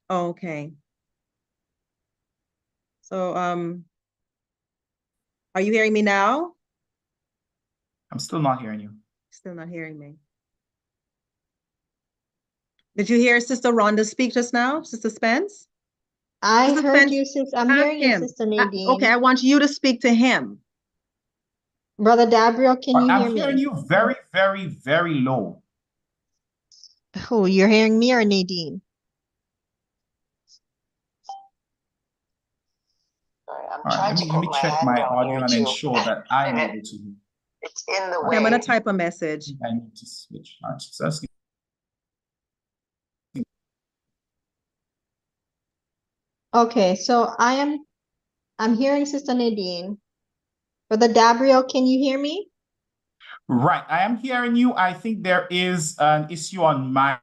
Speaker 2: Oh, okay. So, are you hearing me now?
Speaker 3: I'm still not hearing you.
Speaker 2: Still not hearing me. Did you hear Sister Rhonda speak just now, Sister Spence?
Speaker 4: I
Speaker 2: Sister
Speaker 4: heard
Speaker 2: Spence,
Speaker 4: you, Sister. I'm hearing you, Sister Nadine.
Speaker 2: Okay, I want you to speak to him.
Speaker 4: Brother Dabreo, can you hear me?
Speaker 3: I'm hearing you very, very, very low.
Speaker 4: Oh, you're hearing me or Nadine?
Speaker 5: Sorry,
Speaker 3: All right, let me check my audio and ensure that I'm able to hear.
Speaker 5: It's in the way.
Speaker 2: I'm going to type a message.
Speaker 3: I need to switch. All right, so that's
Speaker 4: Okay, so I'm hearing Sister Nadine. Brother Dabreo, can you hear me?
Speaker 3: right. I am hearing you. I think there is an issue on my.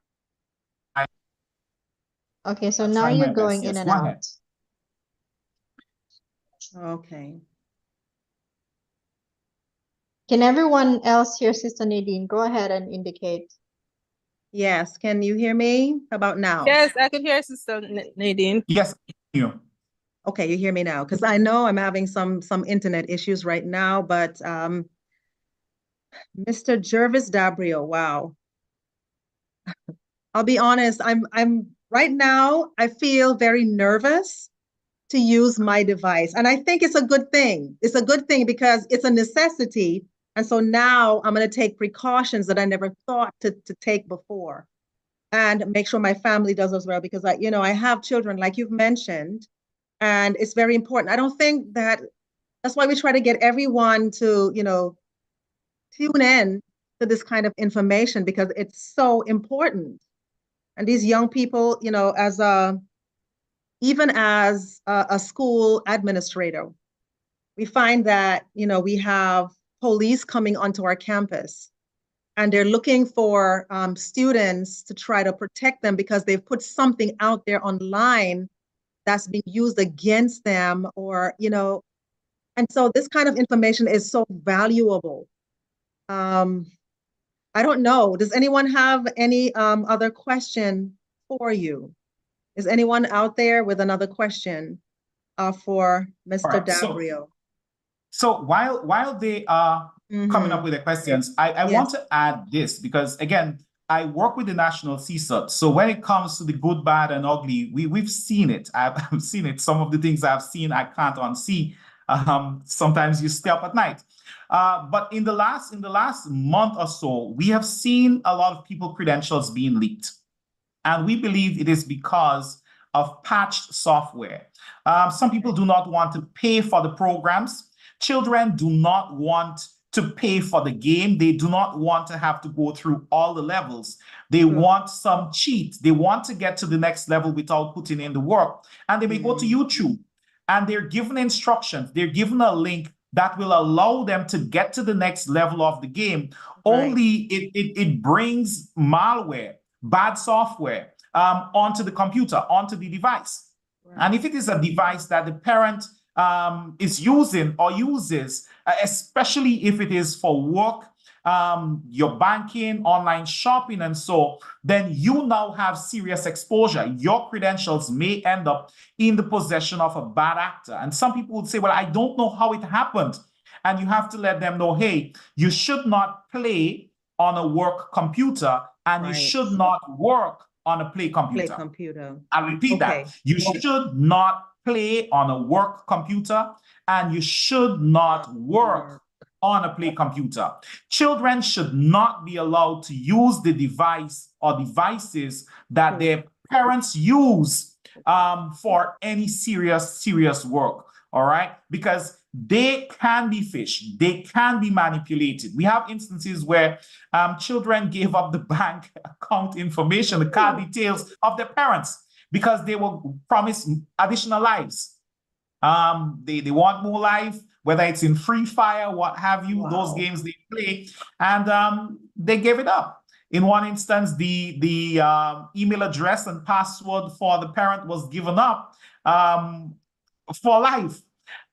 Speaker 4: Okay, so now you're going in and out.
Speaker 2: Okay.
Speaker 4: Can everyone else hear Sister Nadine? Go ahead and indicate.
Speaker 2: Yes, can you hear me? How about now?
Speaker 6: Yes, I can hear Sister Nadine.
Speaker 3: Yes, you.
Speaker 2: Okay, you hear me now, because I know I'm having some internet issues right now, but Mr. Jervis DABREO, wow. I'll be honest, I'm right now, I feel very nervous to use my device. And I think it's a good thing. It's a good thing because it's a necessity. And so now I'm going to take precautions that I never thought to take before, and make sure my family does as well, because I have children, like you've mentioned, and it's very important. I don't think that's why we try to get everyone to, tune in to this kind of information, because it's so important. And these young people, even as a school administrator, we find that, we have police coming onto our campus, and they're looking for students to try to protect them because they've put something out there online that's being used against them, or, and so this kind of information is so valuable. I don't know. Does anyone have any other question for you? Is anyone out there with another question for Mr. DABREO?
Speaker 3: So while they are coming up with the questions, I want to add this, because again, I work with the National CSUT. So when it comes to the good, bad, and ugly, we've seen it. I've seen it. Some of the things I've seen, I can't unsee. Sometimes you stay up at night. But in the last month or so, we have seen a lot of people credentials being leaked. And we believe it is because of patched software. Some people do not want to pay for the programs. Children do not want to pay for the game. They do not want to have to go through all the levels. They want some cheat. They want to get to the next level without putting in the work. And they may go to YouTube and they're given instructions. They're given a link that will allow them to get to the next level of the game. Only it brings malware, bad software onto the computer, onto the device. And if it is a device that the parent is using or uses, especially if it is for work, your banking, online shopping, and so, then you now have serious exposure. Your credentials may end up in the possession of a bad actor. And some people would say, well, I don't know how it happened. And you have to let them know, hey, you should not play on a work computer and you should not work on a play computer. I repeat that. You should not play on a work computer and you should not work on a play computer. Children should not be allowed to use the device or devices that their parents use for any serious work. All right, because they can be fished, they can be manipulated. We have instances where children gave up the bank account information, the card details of their parents because they were promised additional lives. They want more life, whether it's in Free Fire, what have you, those games they play, and they gave it up. In one instance, the email address and password for the parent was given up for life.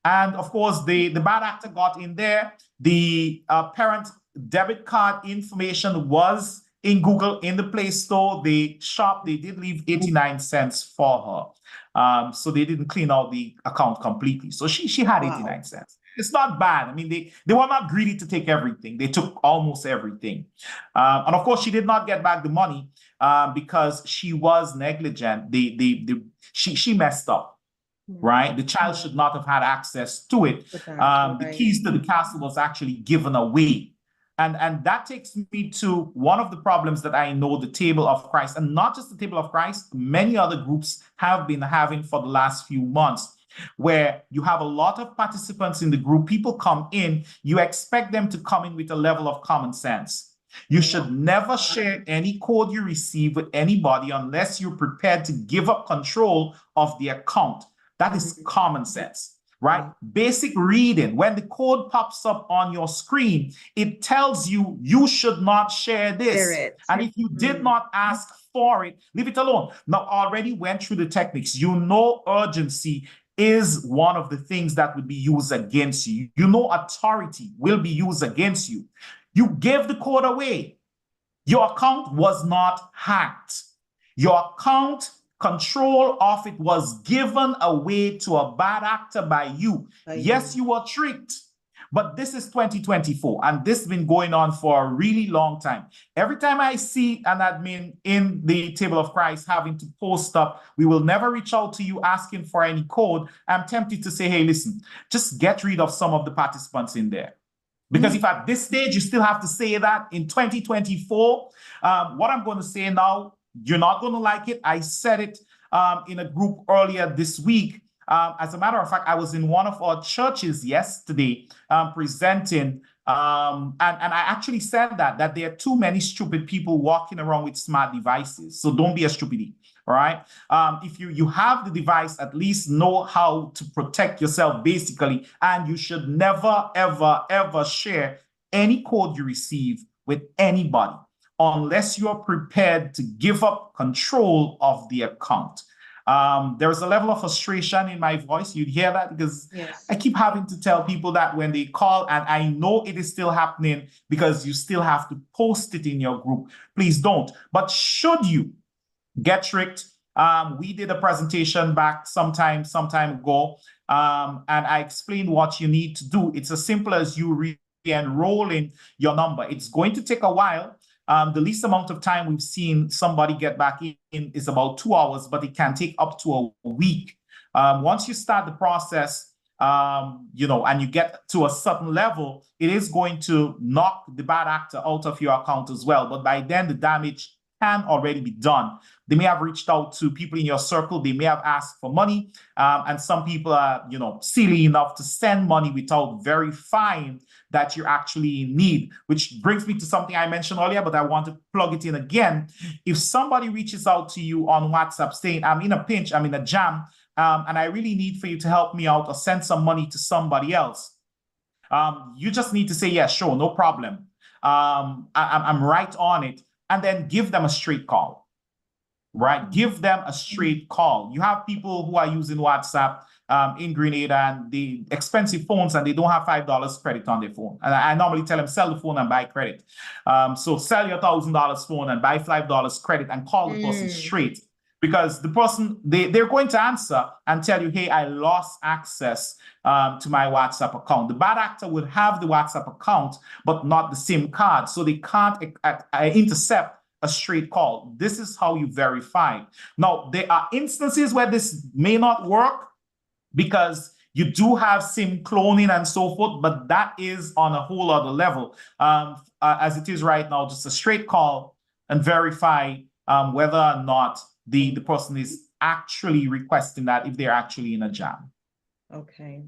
Speaker 3: And of course, the bad actor got in there. The parent debit card information was in Google, in the Play Store. They did leave 89 cents for her. So they didn't clean out the account completely. So she had 89 cents. It's not bad. I mean, they were not greedy to take everything. They took almost everything. And of course, she did not get back the money because she was negligent. She messed up. Right? The child should not have had access to it. The keys to the castle was actually given away. And that takes me to one of the problems that I know the Table of Christ, and not just the Table of Christ, many other groups have been having for the last few months, where you have a lot of participants in the group. People come in, you expect them to come in with a level of common sense. You should never share any code you receive with anybody unless you're prepared to give up control of the account. That is common sense, right? Basic reading. When the code pops up on your screen, it tells you you should not share this. And if you did not ask for it, leave it alone. Now, already went through the techniques. You know, urgency is one of the things that would be used against you. You know, authority will be used against you. You gave the code away. Your account was not hacked. Your account, control of it, was given away to a bad actor by you. Yes, you were tricked, but this is 2024, and this has been going on for a really long time. Every time I see an admin in the Table of Christ having to post up, we will never reach out to you asking for any code, I'm tempted to say, hey, listen, just get rid of some of the participants in there. Because if at this stage you still have to say that in 2024, what I'm going to say now, you're not going to like it. I said it in a group earlier this week. As a matter of fact, I was in one of our churches yesterday presenting, and I actually said that there are too many stupid people walking around with smart devices. So don't be a stupidity, all right? If you have the device, at least know how to protect yourself, basically, and you should never, ever, ever share any code you receive with anybody, unless you are prepared to give up control of the account. There is a level of frustration in my voice. You'd hear that because I keep having to tell people that when they call, and I know it is still happening because you still have to post it in your group. Please don't. But should you get tricked, we did a presentation back sometime ago, and I explained what you need to do. It's as simple as you re-enrolling your number. It's going to take a while. The least amount of time we've seen somebody get back in is about 2 hours, but it can take up to a week. Once you start the process, and you get to a certain level, it is going to knock the bad actor out of your account as well. But by then, the damage can already be done. They may have reached out to people in your circle. They may have asked for money. And some people are, silly enough to send money without verifying that you're actually in need, which brings me to something I mentioned earlier, but I want to plug it in again. If somebody reaches out to you on WhatsApp saying, I'm in a pinch, I'm in a jam, and I really need for you to help me out or send some money to somebody else, you just need to say, yeah, sure, no problem. I'm right on it. And then give them a straight call, right? Give them a straight call. You have people who are using WhatsApp in Grenada and the expensive phones, and they don't have $5 credit on their phone. And I normally tell them, sell the phone and buy credit. So sell your $1,000 phone and buy $5 credit and call the person straight. Because the person, they're going to answer and tell you, hey, I lost access to my WhatsApp account. The bad actor would have the WhatsApp account, but not the SIM card. So they can't intercept a straight call. This is how you verify. Now, there are instances where this may not work because you do have SIM cloning and so forth, but that is on a whole other level. As it is right now, just a straight call and verify whether or not the person is actually requesting that, if they're actually in a jam.
Speaker 2: Okay.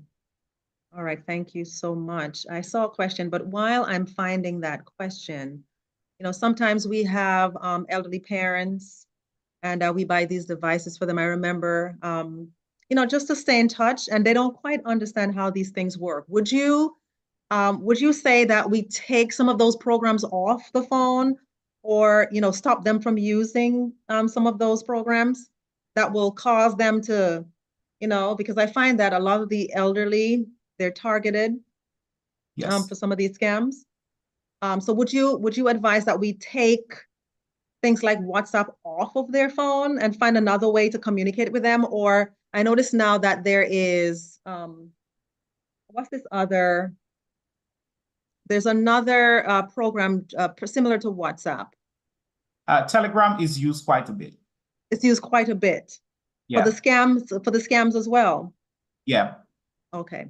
Speaker 2: All right. Thank you so much. I saw a question, but while I'm finding that question, sometimes we have elderly parents and we buy these devices for them. I remember, just to stay in touch, and they don't quite understand how these things work. Would you say that we take some of those programs off the phone, or stop them from using some of those programs that will cause them to, because I find that a lot of the elderly, they're targeted for some of these scams. So would you advise that we take things like WhatsApp off of their phone and find another way to communicate with them? Or I notice now that there is, there's another program similar to WhatsApp.
Speaker 3: Telegram is used quite a bit.
Speaker 2: It's used quite a bit.
Speaker 3: Yeah.
Speaker 2: For the scams as well.
Speaker 3: Yeah.
Speaker 2: Okay.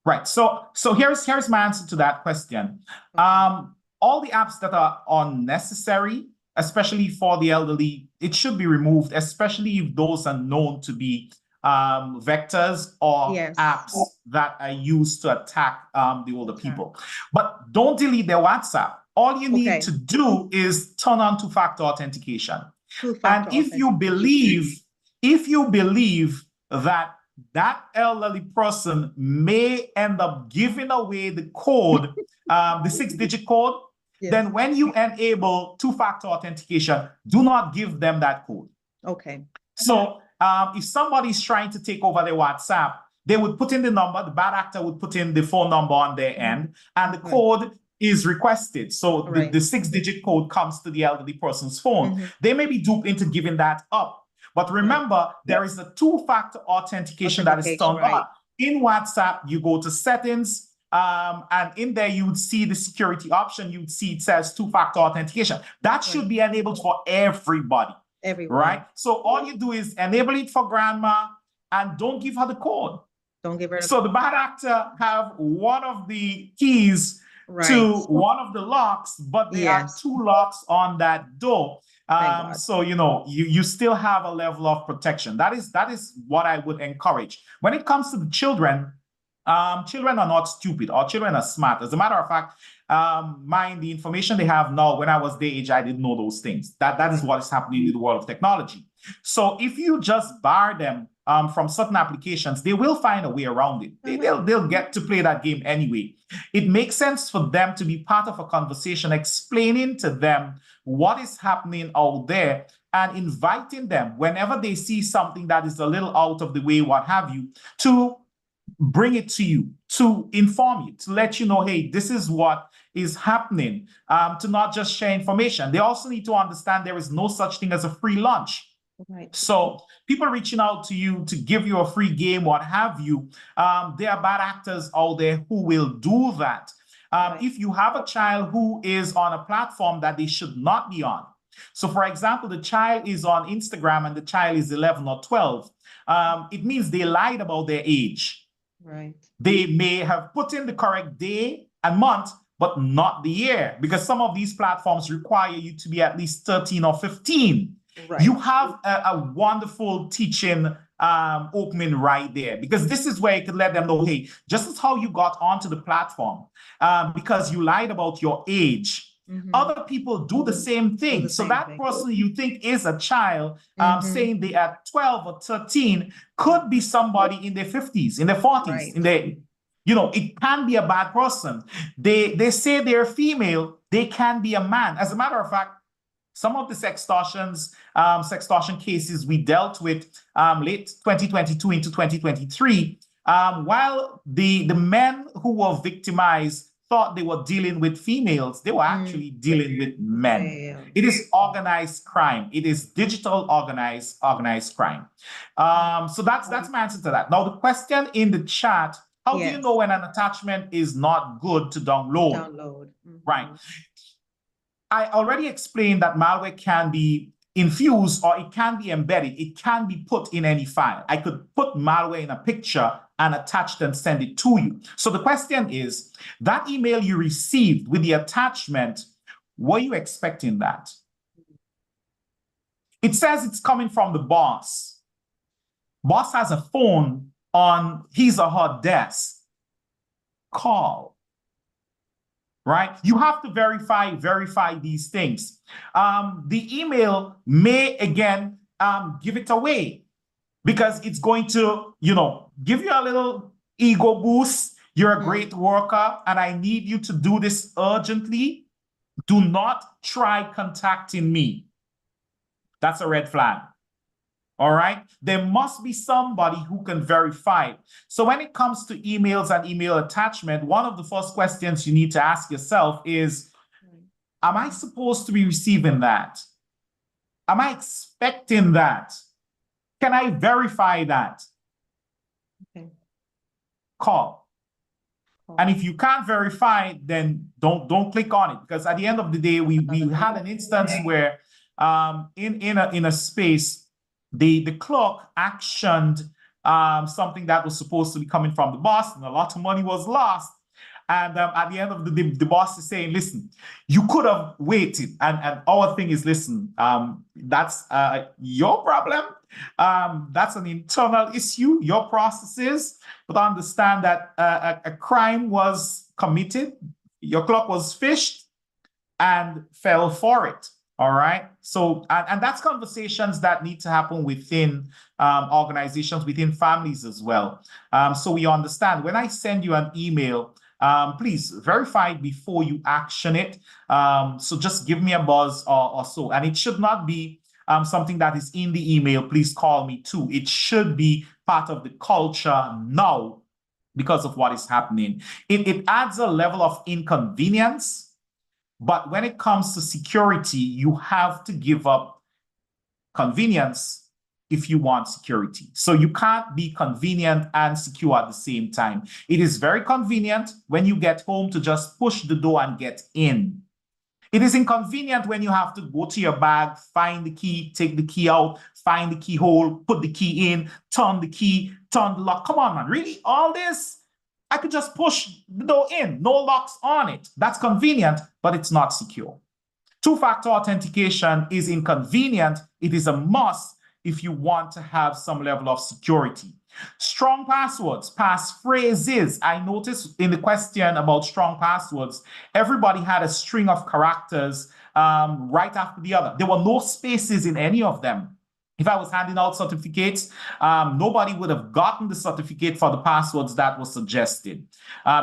Speaker 3: Right. So here's my answer to that question.
Speaker 2: Okay.
Speaker 3: All the apps that are unnecessary, especially for the elderly, it should be removed, especially if those are known to be vectors or apps that are used to attack the older people. But don't delete their WhatsApp. All you need to do is turn on two-factor authentication. And if you believe that elderly person may end up giving away the code, the 6-digit code, then when you enable two-factor authentication, do not give them that code.
Speaker 2: Okay.
Speaker 3: So if somebody's trying to take over their WhatsApp, they would put in the number, the bad actor would put in the phone number on their end, and the code is requested. So the 6-digit code comes to the elderly person's phone. They may be duped into giving that up. But remember, there is a two-factor authentication that is turned on. In WhatsApp, you go to settings, and in there, you would see the security option. You would see it says two-factor authentication. That should be enabled for everybody. Right? So all you do is enable it for grandma and don't give her the code.
Speaker 2: Don't give her the
Speaker 3: So the bad actor have one of the keys to one of the locks, but there are 2 locks on that door. So you still have a level of protection. That is what I would encourage. When it comes to the children, children are not stupid, or children are smart. As a matter of fact, the information they have now, when I was their age, I didn't know those things. That is what is happening in the world of technology. So if you just bar them from certain applications, they will find a way around it. They'll get to play that game anyway. It makes sense for them to be part of a conversation, explaining to them what is happening out there and inviting them whenever they see something that is a little out of the way, what have you, to bring it to you, to inform you, to let you know, hey, this is what is happening, to not just share information. They also need to understand there is no such thing as a free lunch. So people reaching out to you to give you a free game, what have you, there are bad actors out there who will do that. If you have a child who is on a platform that they should not be on. So for example, the child is on Instagram and the child is 11 or 12. It means they lied about their age.
Speaker 2: Right.
Speaker 3: They may have put in the correct day and month, but not the year, because some of these platforms require you to be at least 13 or 15.
Speaker 2: Right.
Speaker 3: You have a wonderful teaching opening right there, because this is where you could let them know, hey, just as how you got onto the platform, because you lied about your age, other people do the same thing. So that person you think is a child, saying they are 12 or 13, could be somebody in their 50s, in their 40s,
Speaker 2: Right.
Speaker 3: in their, it can be a bad person. They say they're female, they can be a man. As a matter of fact, some of the sextortion cases we dealt with late 2022 into 2023, while the men who were victimized thought they were dealing with females, they were actually dealing with men.
Speaker 2: Damn.
Speaker 3: It is organized crime. It is digital organized crime. So that's my answer to that. Now, the question in the chat, how do you know when an attachment is not good to download? Right. I already explained that malware can be infused or it can be embedded. It can be put in any file. I could put malware in a picture and attach it and send it to you. So the question is, that email you received with the attachment, were you expecting that? It says it's coming from the boss. Boss has a phone on his or her desk. Call. Right? You have to verify these things. The email may, again, give it away, because it's going to, give you a little ego boost. You're a great worker, and I need you to do this urgently. Do not try contacting me. That's a red flag. All right. There must be somebody who can verify it. So when it comes to emails and email attachment, one of the first questions you need to ask yourself is, am I supposed to be receiving that? Am I expecting that? Can I verify that?
Speaker 2: Okay.
Speaker 3: Call. And if you can't verify, then don't click on it, because at the end of the day, we had an instance where in a space, the clerk actioned something that was supposed to be coming from the boss, and a lot of money was lost. And at the end of the day, the boss is saying, listen, you could have waited. And our thing is, listen, that's your problem. That's an internal issue, your processes. But understand that a crime was committed. Your clerk was phished and fell for it. All right. So, and that's conversations that need to happen within organizations, within families as well. So we understand when I send you an email, please verify it before you action it. So just give me a buzz or so. And it should not be something that is in the email. Please call me too. It should be part of the culture now because of what is happening. It adds a level of inconvenience. But when it comes to security, you have to give up convenience if you want security. So you can't be convenient and secure at the same time. It is very convenient when you get home to just push the door and get in. It is inconvenient when you have to go to your bag, find the key, take the key out, find the keyhole, put the key in, turn the key, turn the lock. Come on, man, really? All this? I could just push the door in, no locks on it. That's convenient, but it's not secure. Two-factor authentication is inconvenient. It is a must if you want to have some level of security. Strong passwords, passphrases. I noticed in the question about strong passwords, everybody had a string of characters right after the other. There were no spaces in any of them. If I was handing out certificates, nobody would have gotten the certificate for the passwords that were suggested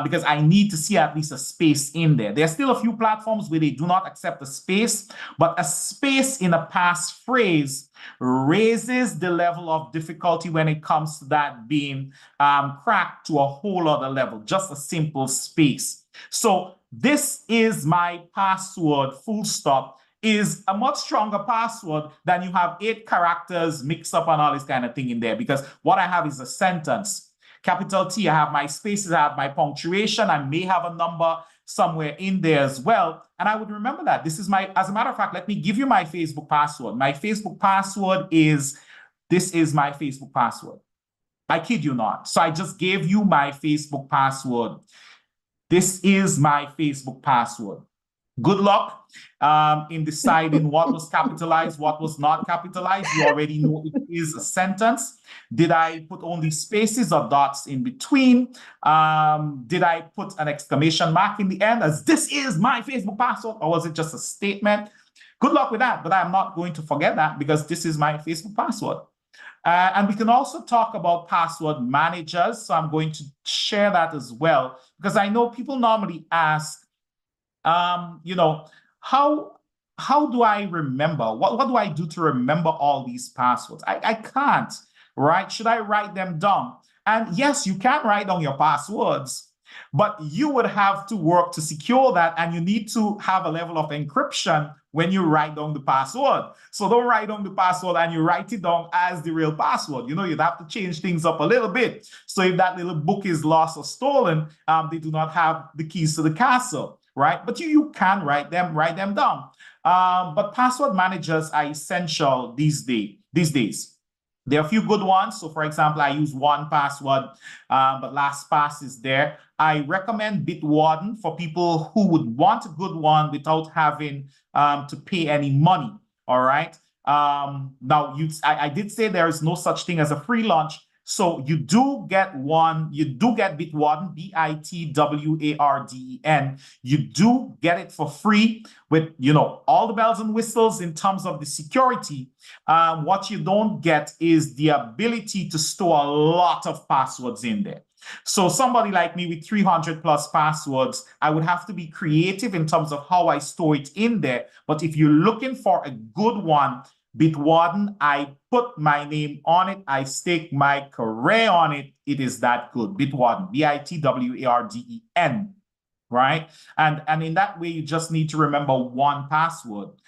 Speaker 3: because I need to see at least a space in there. There are still a few platforms where they do not accept a space, but a space in a passphrase raises the level of difficulty when it comes to that being cracked to a whole other level, just a simple space. So this is my password, full stop, is a much stronger password than you have 8 characters mixed up and all this kind of thing in there, because what I have is a sentence. Capital T, I have my spaces, I have my punctuation, I may have a number somewhere in there as well. And I would remember that. This is my, as a matter of fact, let me give you my Facebook password. My Facebook password is, this is my Facebook password. I kid you not. So I just gave you my Facebook password. This is my Facebook password. Good luck in deciding what was capitalized, what was not capitalized. You already know it is a sentence. Did I put only spaces or dots in between? Did I put an exclamation mark in the end as this is my Facebook password, or was it just a statement? Good luck with that, but I'm not going to forget that because this is my Facebook password. And we can also talk about password managers. So I'm going to share that as well, because I know people normally ask, you know, how do I remember? What do I do to remember all these passwords? I can't, right? Should I write them down? And yes, you can write down your passwords, but you would have to work to secure that, and you need to have a level of encryption when you write down the password. So don't write down the password and you write it down as the real password. You know, you'd have to change things up a little bit. So if that little book is lost or stolen, they do not have the keys to the castle, right? But you can write them down. But password managers are essential these days. There are a few good ones. So for example, I use 1Password, but LastPass is there. I recommend Bitwarden for people who would want a good one without having to pay any money. All right. Now, I did say there is no such thing as a free launch. So you do get one, you do get Bitwarden, Bitwarden. You do get it for free with, you know, all the bells and whistles in terms of the security. What you don't get is the ability to store a lot of passwords in there. So somebody like me with 300 plus passwords, I would have to be creative in terms of how I store it in there. But if you're looking for a good one, Bitwarden, I put my name on it. I stake my career on it. It is that good. Bitwarden, Bitwarden, right? And in that way, you just need to remember 1Password.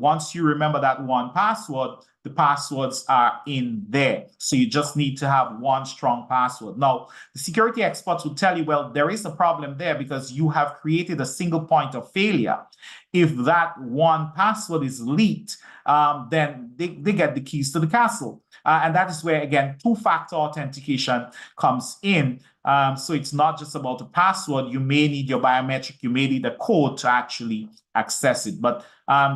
Speaker 3: Once you remember that 1Password, the passwords are in there. So you just need to have one strong password. Now, the security experts will tell you, well, there is a problem there because you have created a single point of failure. If that 1Password is leaked, then they get the keys to the castle. And that is where, again, two-factor authentication comes in. So it's not just about the password. You may need your biometric, you may need a code to actually access it. But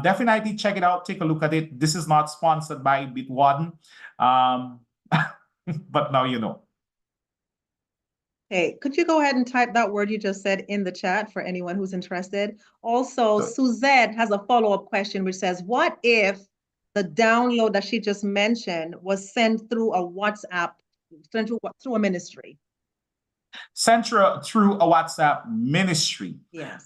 Speaker 3: definitely check it out, take a look at it. This is not sponsored by Bitwarden, but now you know.
Speaker 2: Hey, could you go ahead and type that word you just said in the chat for anyone who's interested? Also, Suzette has a follow-up question which says, what if the download that she just mentioned was sent through a WhatsApp, sent through a ministry?
Speaker 3: Sent through a WhatsApp ministry.
Speaker 2: Yes.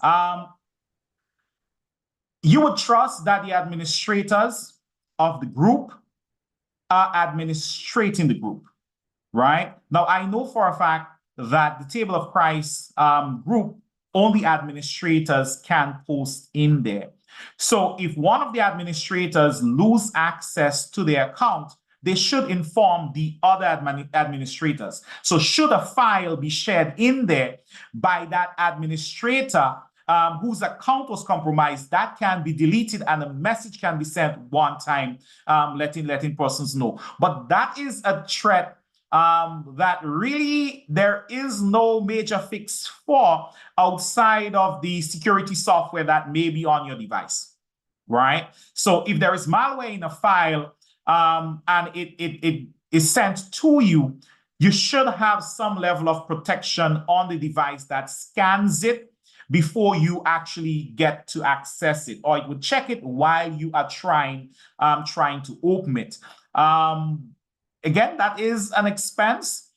Speaker 3: You would trust that the administrators of the group are administrating the group, right? Now, I know for a fact that the Table of Christ group, only administrators can post in there. So if one of the administrators lose access to their account, they should inform the other administrators. So should a file be shared in there by that administrator whose account was compromised, that can be deleted and a message can be sent one time, letting persons know. But that is a threat that really there is no major fix for outside of the security software that may be on your device, right? So if there is malware in a file and it is sent to you, you should have some level of protection on the device that scans it before you actually get to access it, or it would check it while you are trying to open it. Again, that is an expense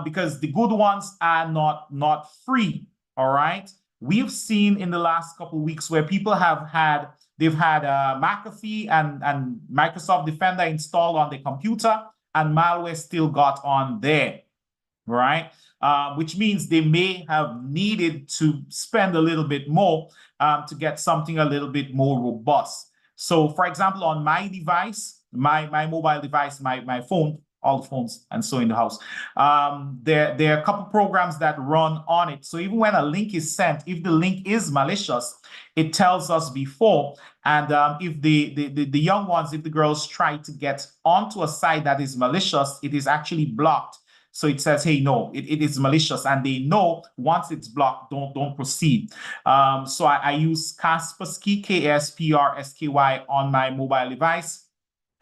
Speaker 3: because the good ones are not free. All right. We've seen in the last couple of weeks where people they've had McAfee and Microsoft Defender installed on their computer, and malware still got on there, right? Which means they may have needed to spend a little bit more to get something a little bit more robust. So, for example, on my device, my mobile device, my phone, all the phones and so in the house, there are a couple programs that run on it. So even when a link is sent, if the link is malicious, it tells us before And if the young ones, if the girls try to get onto a site that is malicious, it is actually blocked. So it says, hey, no, it is malicious, and they know once it's blocked, don't proceed. So I use Kaspersky, Kaspersky on my mobile device.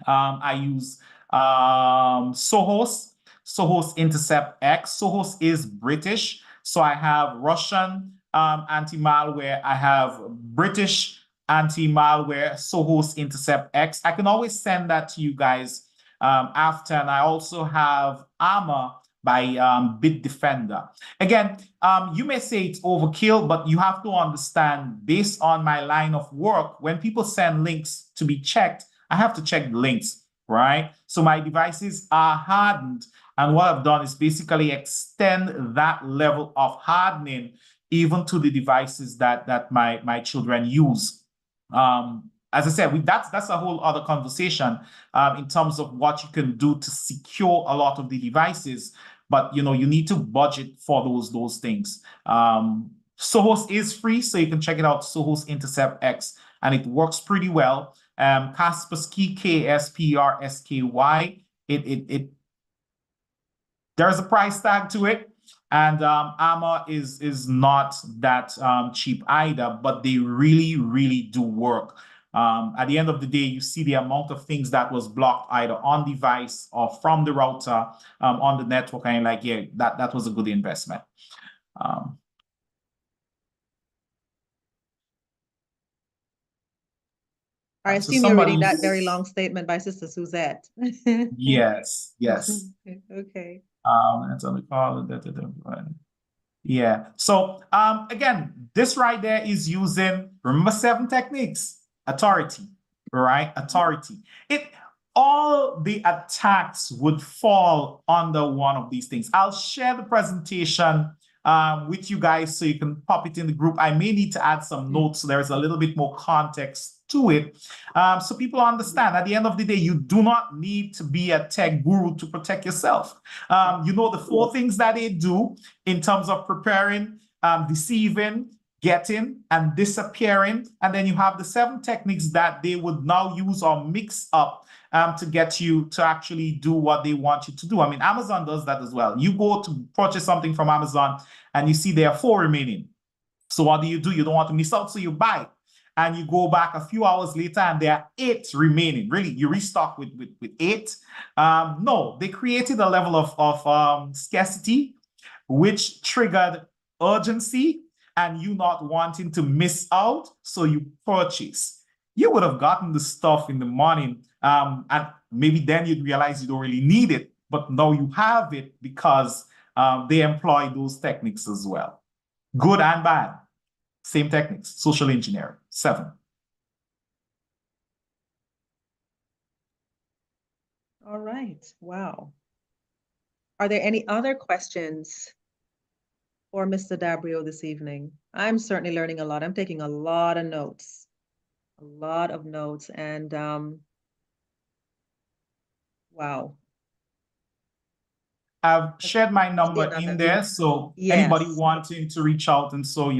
Speaker 3: I use Sohos Intercept X. Sohos is British, so I have Russian anti-malware. I have British anti-malware, Sohos Intercept X. I can always send that to you guys after, and I also have Armor by Bitdefender. Again, you may say it's overkill, but you have to understand, based on my line of work, when people send links to be checked, I have to check the links, right? So my devices are hardened, and what I've done is basically extend that level of hardening even to the devices that my children use. As I said, that's a whole other conversation in terms of what you can do to secure a lot of the devices, but you need to budget for those things. Sohos is free, so you can check it out, Sohos Intercept X, and it works pretty well. Kaspersky, Kaspersky, there's a price tag to it, and Armor is not that cheap either, but they really do work. At the end of the day, you see the amount of things that was blocked either on device or from the router on the network, and you're like, yeah, that was a good investment.
Speaker 2: I
Speaker 3: So
Speaker 2: assume you're reading
Speaker 3: somebody-
Speaker 2: that very long statement by Sister Suzette.
Speaker 3: Yes.
Speaker 2: Okay.
Speaker 3: That's on the call. Yeah. So again, this right there is using, remember, 7 techniques. Authority, right? Authority. All the attacks would fall under one of these things. I'll share the presentation with you guys so you can pop it in the group. I may need to add some notes so there's a little bit more context to it, so people understand. At the end of the day, you do not need to be a tech guru to protect yourself. The 4 things that they do in terms of preparing, deceiving, getting, and disappearing, and then you have the 7 techniques that they would now use or mix up to get you to actually do what they want you to do. I mean, Amazon does that as well. You go to purchase something from Amazon and you see there are 4 remaining. So what do? You don't want to miss out, so you buy it. And you go back a few hours later and there are 8 remaining. Really, you restock with 8. No, they created a level of scarcity, which triggered urgency and you not wanting to miss out, so you purchase. You would have gotten the stuff in the morning, and maybe then you'd realize you don't really need it, but now you have it because they employ those techniques as well. Good and bad. Same techniques, social engineering, 7.
Speaker 2: All right. Wow. Are there any other questions for Mr. DABREO this evening? I'm certainly learning a lot. I'm taking a lot of notes. And wow.
Speaker 3: I've shared my number in there, so anybody
Speaker 2: Yes.
Speaker 3: wanting to reach out, and so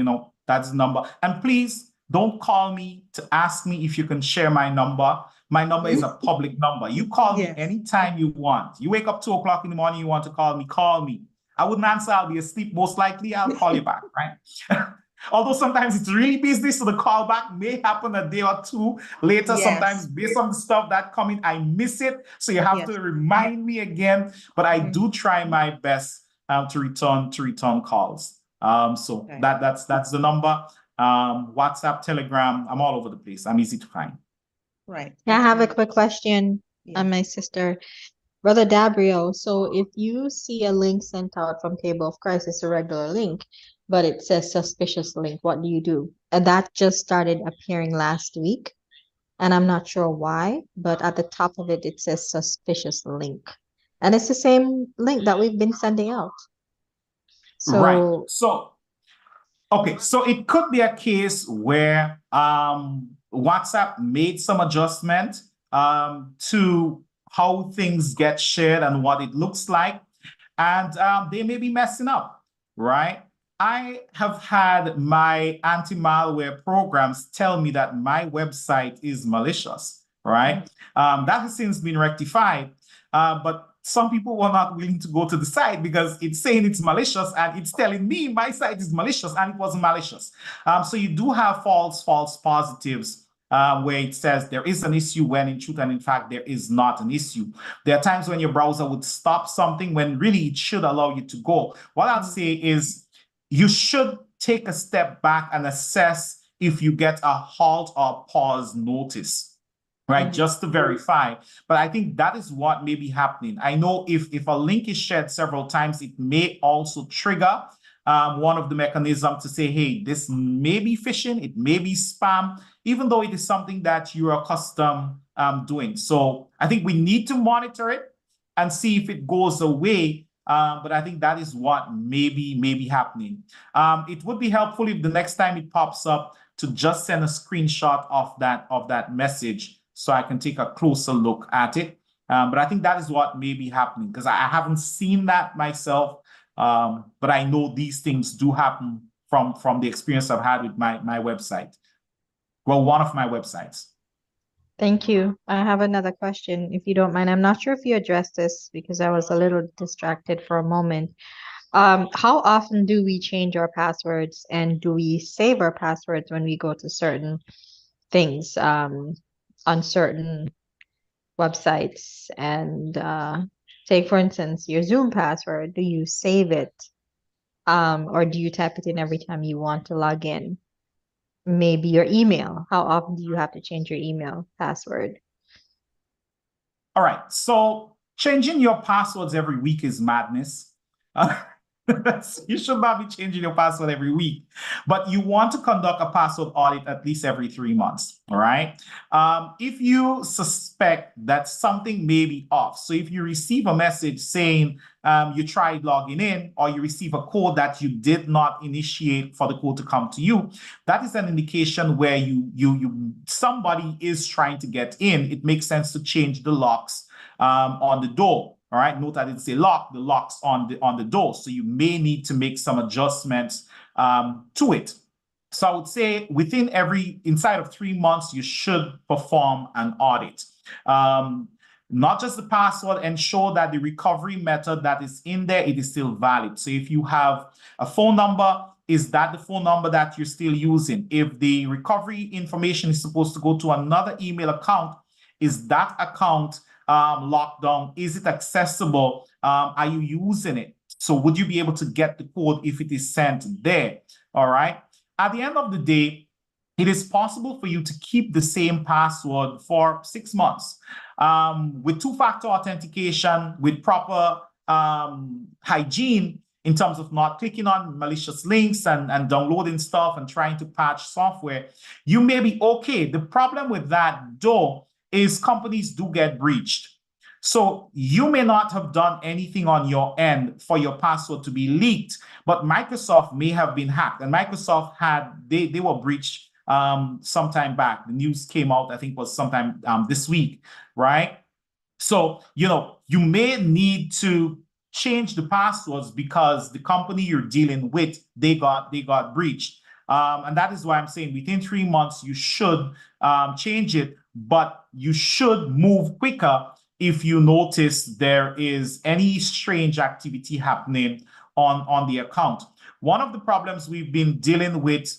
Speaker 3: that's the number. And please don't call me to ask me if you can share my number. My number is a public number. You call me
Speaker 2: Yes.
Speaker 3: anytime you want. You wake up 2 o'clock in the morning, you want to call me, call me. I wouldn't answer, I'll be asleep most likely, I'll call you back, right? Although sometimes it's really busy, so the call back may happen a day or 2 later.
Speaker 2: Yes.
Speaker 3: Sometimes based on the stuff that come in, I miss it. So you have
Speaker 2: Yes.
Speaker 3: to remind me again, but I do try my best to return calls. So
Speaker 2: Okay.
Speaker 3: that's the number. WhatsApp, Telegram, I'm all over the place. I'm easy to find.
Speaker 2: Right.
Speaker 4: Yeah, I have a quick question
Speaker 2: Yeah.
Speaker 4: on my sister. Brother DABREO, so if you see a link sent out from Table of Christ, it's a regular link, but it says suspicious link, what do you do? And that just started appearing last week, and I'm not sure why, but at the top of it, it says suspicious link. And it's the same link that we've been sending out.
Speaker 3: Right.
Speaker 4: So,
Speaker 3: Okay, so it could be a case where WhatsApp made some adjustment to how things get shared and what it looks like, and they may be messing up, right? I have had my anti-malware programs tell me that my website is malicious, right? That has since been rectified, but some people were not willing to go to the site because it's saying it's malicious and it's telling me my site is malicious and it wasn't malicious. So you do have false positives where it says there is an issue when in truth and in fact there is not an issue. There are times when your browser would stop something when really it should allow you to go. What I'd say is you should take a step back and assess if you get a halt or pause notice, right? Just to verify. But I think that is what may be happening. I know if a link is shared several times, it may also trigger one of the mechanisms to say, hey, this may be phishing, it may be spam, even though it is something that you are accustomed doing. So I think we need to monitor it and see if it goes away. But I think that is what may be happening. It would be helpful if the next time it pops up to just send a screenshot of that message so I can take a closer look at it. But I think that is what may be happening because I haven't seen that myself. But I know these things do happen from the experience I've had with my website. Well, one of my websites.
Speaker 4: Thank you. I have another question, if you don't mind. I'm not sure if you addressed this because I was a little distracted for a moment. How often do we change our passwords and do we save our passwords when we go to certain things on certain websites? And take, for instance, your Zoom password, do you save it? Or do you type it in every time you want to log in? Maybe your email. How often do you have to change your email password?
Speaker 3: All right. So changing your passwords every week is madness. You should not be changing your password every week, but you want to conduct a password audit at least every 3 months. All right. If you suspect that something may be off, so if you receive a message saying you tried logging in, or you receive a code that you did not initiate for the code to come to you, that is an indication where somebody is trying to get in. It makes sense to change the locks on the door. All right, note I didn't say lock, the locks on the door. So you may need to make some adjustments to it. So I would say inside of 3 months, you should perform an audit. Not just the password, ensure that the recovery method that is in there, it is still valid. So if you have a phone number, is that the phone number that you're still using? If the recovery information is supposed to go to another email account, is that account locked down? Is it accessible? Are you using it? So would you be able to get the code if it is sent there? All right. At the end of the day, it is possible for you to keep the same password for 6 months with two-factor authentication, with proper hygiene in terms of not clicking on malicious links and downloading stuff and trying to patch software. You may be okay. The problem with that, though, is companies do get breached. So you may not have done anything on your end for your password to be leaked, but Microsoft may have been hacked, and Microsoft they were breached sometime back. The news came out, I think was sometime this week, right? So, you may need to change the passwords because the company you're dealing with, they got breached. And that is why I'm saying within 3 months, you should change it, but you should move quicker if you notice there is any strange activity happening on the account. One of the problems we've been dealing with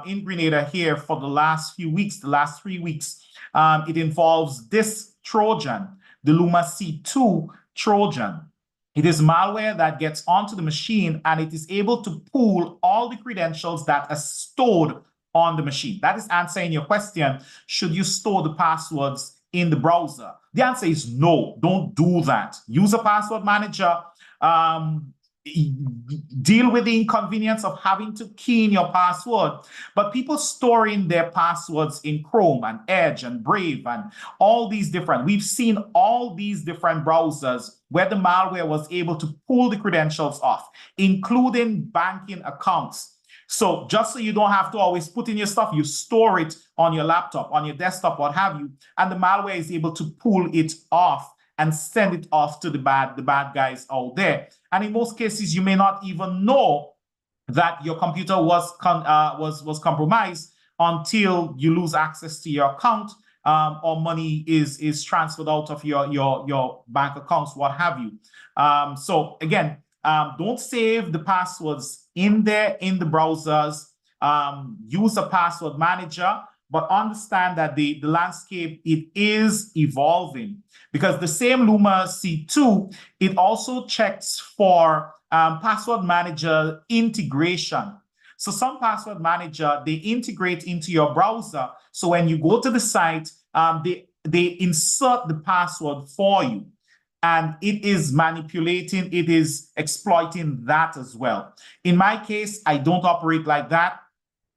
Speaker 3: in Grenada here for the last few weeks, the last 3 weeks, it involves this Trojan, the Luma C2 Trojan. It is malware that gets onto the machine and it is able to pull all the credentials that are stored on the machine. That is answering your question, should you store the passwords in the browser? The answer is no, don't do that. Use a password manager. Deal with the inconvenience of having to key in your password. But people storing their passwords in Chrome and Edge and Brave and all these different, we've seen all these different browsers where the malware was able to pull the credentials off, including banking accounts. So just so you don't have to always put in your stuff, you store it on your laptop, on your desktop, what have you, and the malware is able to pull it off and send it off to the bad guys out there. And in most cases, you may not even know that your computer was compromised until you lose access to your account, or money is transferred out of your bank accounts, what have you. So again, don't save the passwords in there in the browsers. Use a password manager, but understand that the landscape, it is evolving, because the same Luma C2, it also checks for password manager integration. So some password manager, they integrate into your browser. So when you go to the site, they insert the password for you. And it is manipulating, it is exploiting that as well. In my case, I don't operate like that.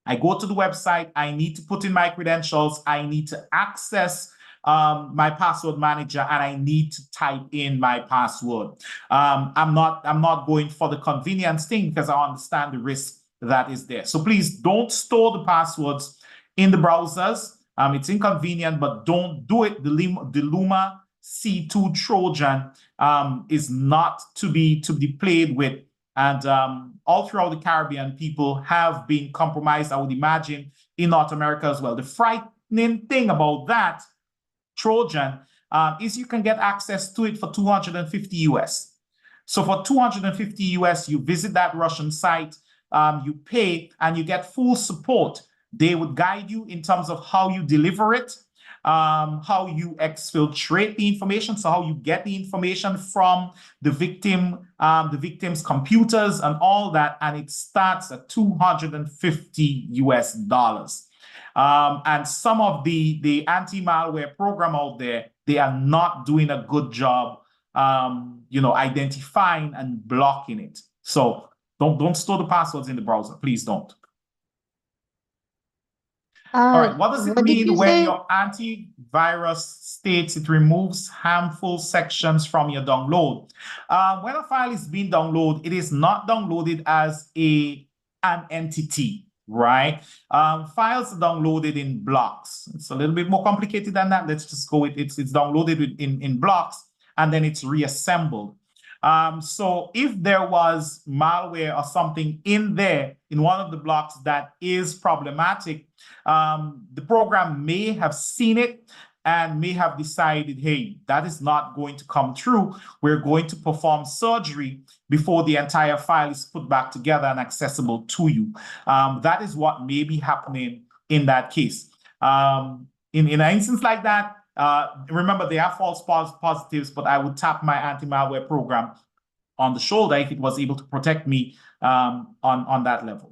Speaker 3: I go to the website, I need to put in my credentials, I need to access my password manager, and I need to type in my password. I'm not going for the convenience thing, because I understand the risk that is there. So please don't store the passwords in the browsers. It's inconvenient, but don't do it. The Luma C2 Trojan is not to be played with. And all throughout the Caribbean, people have been compromised, I would imagine, in North America as well. The frightening thing about that Trojan is you can get access to it for 250 US. So for 250 US, you visit that Russian site, you pay, and you get full support. They would guide you in terms of how you deliver it, how you exfiltrate the information, so how you get the information from the victim's computers and all that, and it starts at 250 US dollars. And some of the anti-malware program out there, they are not doing a good job, identifying and blocking it. So don't store the passwords in the browser, please don't. All right, what does it mean when your antivirus states it removes harmful sections from your download? When a file is being downloaded, it is not downloaded as an entity, right? Files are downloaded in blocks. It's a little bit more complicated than that. Let's just go with it's downloaded in blocks, and then it's reassembled. So if there was malware or something in there, in one of the blocks that is problematic, the program may have seen it and may have decided, hey, that is not going to come through. We're going to perform surgery before the entire file is put back together and accessible to you. That is what may be happening in that case. In an instance like that, remember, they are false positives, but I would tap my anti-malware program on the shoulder if it was able to protect me on that level.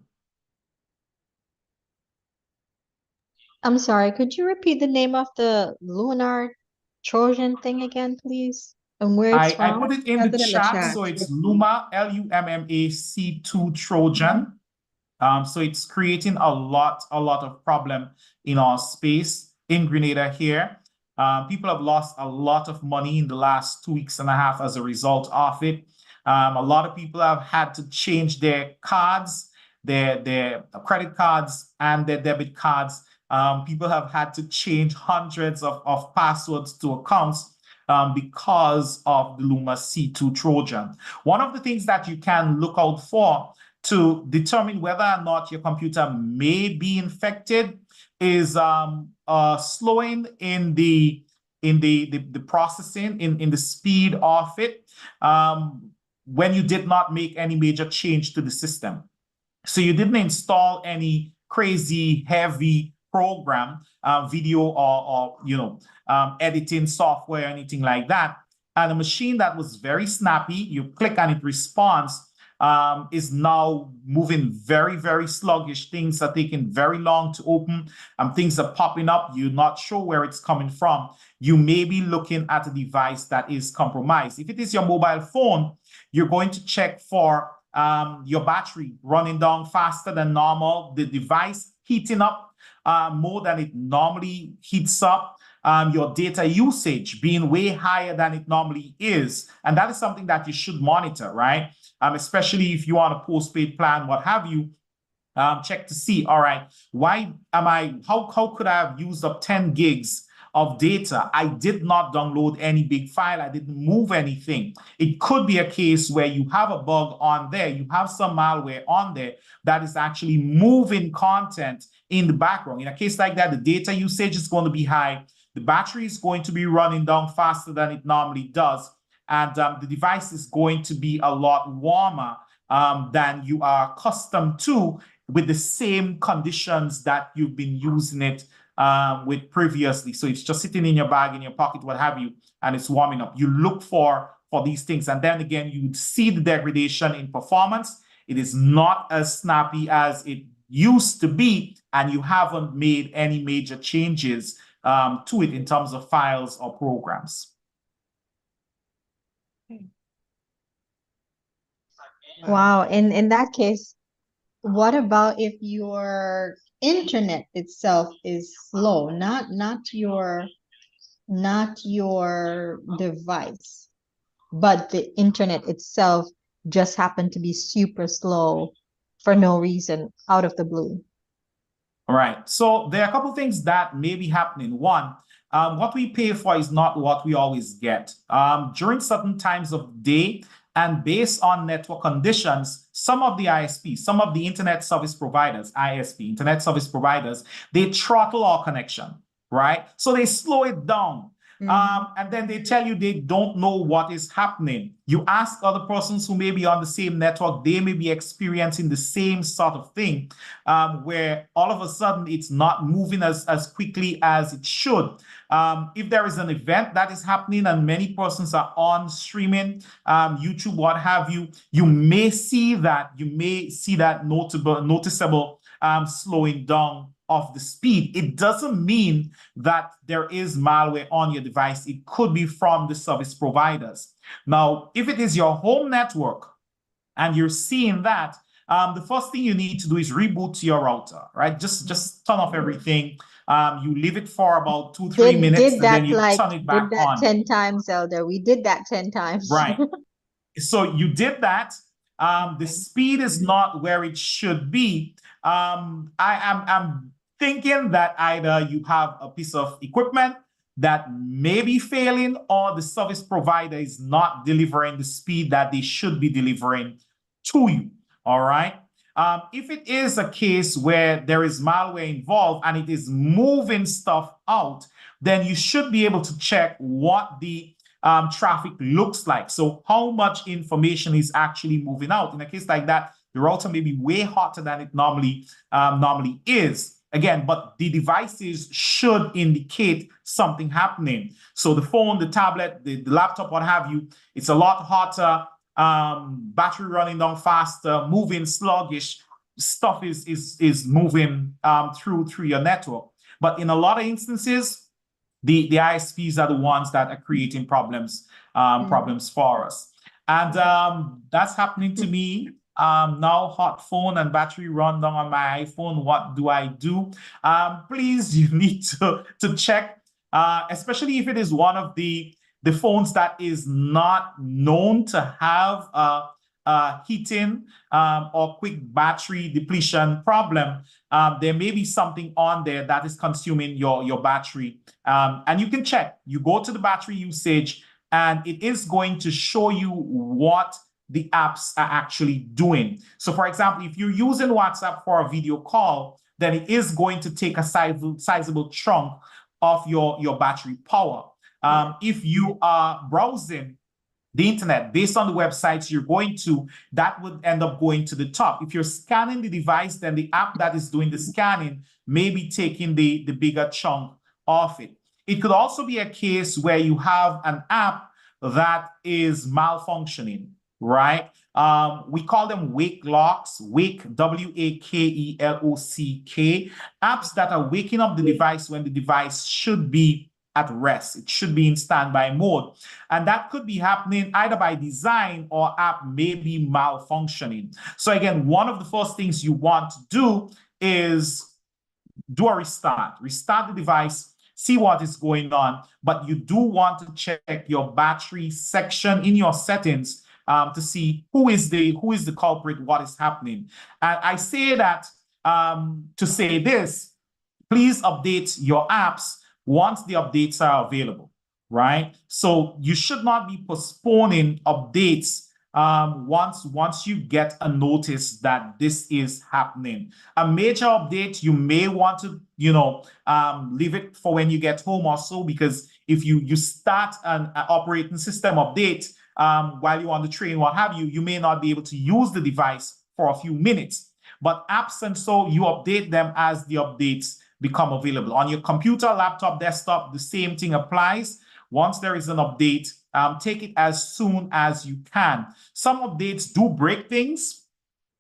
Speaker 4: I'm sorry, could you repeat the name of the lunar Trojan thing again, please? And where it's
Speaker 3: I
Speaker 4: from?
Speaker 3: put it in
Speaker 2: Has
Speaker 3: the
Speaker 2: it in the
Speaker 3: chat,
Speaker 2: chat.
Speaker 3: so it's Luma, Lumma C2 Trojan. So it's creating a lot of problem in our space in Grenada here. People have lost a lot of money in the last 2.5 weeks as a result of it. A lot of people have had to change their cards, their credit cards and their debit cards. People have had to change hundreds of passwords to accounts because of the Luma C2 Trojan. One of the things that you can look out for to determine whether or not your computer may be infected is slowing in the processing, in the speed of it, when you did not make any major change to the system. So you didn't install any crazy heavy program, video or editing software or anything like that. And a machine that was very snappy, you click and it responds, is now moving very, very sluggish. Things are taking very long to open, and things are popping up. You're not sure where it's coming from. You may be looking at a device that is compromised. If it is your mobile phone, you're going to check for your battery running down faster than normal, the device heating up more than it normally heats up, your data usage being way higher than it normally is. And that is something that you should monitor, right? Especially if you want a postpaid plan, what have you. Check to see, all right, how could I have used up 10 gigs of data. I did not download any big file. I didn't move anything. It could be a case where you have a bug on there. You have some malware on there that is actually moving content in the background. In a case like that, the data usage is going to be high. The battery is going to be running down faster than it normally does. And the device is going to be a lot warmer than you are accustomed to with the same conditions that you've been using it with previously. So it's just sitting in your bag, in your pocket, what have you, and it's warming up. You look for these things. And then again, you'd see the degradation in performance. It is not as snappy as it used to be, and you haven't made any major changes to it in terms of files or programs.
Speaker 4: Wow. And in that case, what about if your internet itself is slow, not your device, but the internet itself just happened to be super slow for no reason, out of the blue?
Speaker 3: All right. So there are a couple of things that may be happening. One, what we pay for is not what we always get. During certain times of day and based on network conditions, some of the ISPs, some of the internet service providers, ISP, internet service providers, they throttle our connection, right? So they slow it down. And then they tell you they don't know what is happening. You ask other persons who may be on the same network, they may be experiencing the same sort of thing, where all of a sudden it's not moving as quickly as it should. If there is an event that is happening and many persons are on streaming, YouTube, what have you, you may see that noticeable slowing down of the speed. It doesn't mean that there is malware on your device. It could be from the service providers. Now, if it is your home network and you're seeing that, the first thing you need to do is reboot your router, right? Just turn off everything. You leave it for about 2-3 minutes, and then you turn it back on.
Speaker 4: 10 times, Elder. We did that 10 times.
Speaker 3: Right. So you did that. The speed is not where it should be. I'm thinking that either you have a piece of equipment that may be failing, or the service provider is not delivering the speed that they should be delivering to you. All right. If it is a case where there is malware involved and it is moving stuff out, then you should be able to check what the traffic looks like. So how much information is actually moving out. In a case like that, the router may be way hotter than it normally is. Again, but the devices should indicate something happening. So the phone, the tablet, the laptop, what have you, it's a lot hotter, battery running down faster, moving sluggish, stuff is moving through your network. But in a lot of instances, the ISPs are the ones that are creating problems for us. And that's happening to me. Now hot phone and battery run down on my iPhone. What do I do? Please, you need to check, especially if it is one of the phones that is not known to have a heating or quick battery depletion problem. There may be something on there that is consuming your battery. And you can check. You go to the battery usage, and it is going to show you what the apps are actually doing. So for example, if you're using WhatsApp for a video call, then it is going to take a sizable chunk of your battery power. If you are browsing the internet based on the websites you're going to, that would end up going to the top. If you're scanning the device, then the app that is doing the scanning may be taking the bigger chunk of it. It could also be a case where you have an app that is malfunctioning, right? We call them wake locks, wake, W-A-K-E-L-O-C-K, apps that are waking up the device when the device should be at rest. It should be in standby mode. And that could be happening either by design or app may be malfunctioning. So again, one of the first things you want to do is do a restart the device, see what is going on, but you do want to check your battery section in your settings to see who is the culprit, what is happening. And I say that to say this, please update your apps once the updates are available, right? So you should not be postponing updates once you get a notice that this is happening. A major update, you may want to, leave it for when you get home or so, because if you start an operating system update while you're on the train, what have you, you may not be able to use the device for a few minutes. But absent so, you update them as the updates become available. On your computer, laptop, desktop, the same thing applies. Once there is an update, take it as soon as you can. Some updates do break things.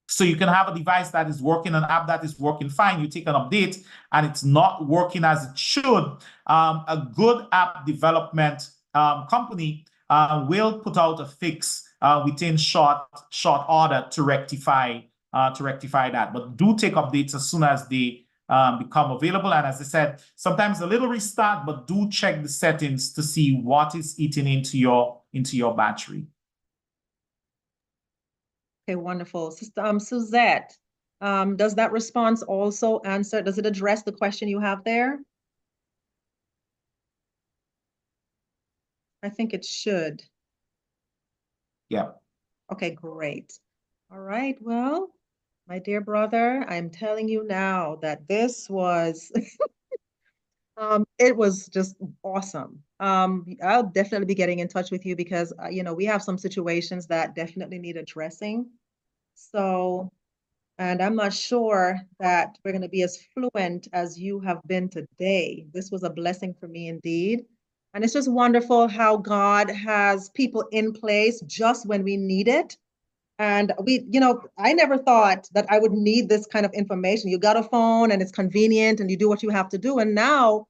Speaker 3: So you can have a device that is working, an app that is working fine. You take an update and it's not working as it should. A good app development company will put out a fix within short order to rectify that. But do take updates as soon as they become available. And as I said, sometimes a little restart, but do check the settings to see what is eating into your battery.
Speaker 2: Okay, wonderful. Sister Suzette, does that response also answer, does it address the question you have there? I think it should.
Speaker 3: Yeah.
Speaker 2: Okay, great. All right, well, my dear brother, I'm telling you now that this was it was just awesome. I'll definitely be getting in touch with you because we have some situations that definitely need addressing. So, and I'm not sure that we're going to be as fluent as you have been today. This was a blessing for me indeed. And it's just wonderful how God has people in place just when we need it. And I never thought that I would need this kind of information. You got a phone and it's convenient and you do what you have to do. And now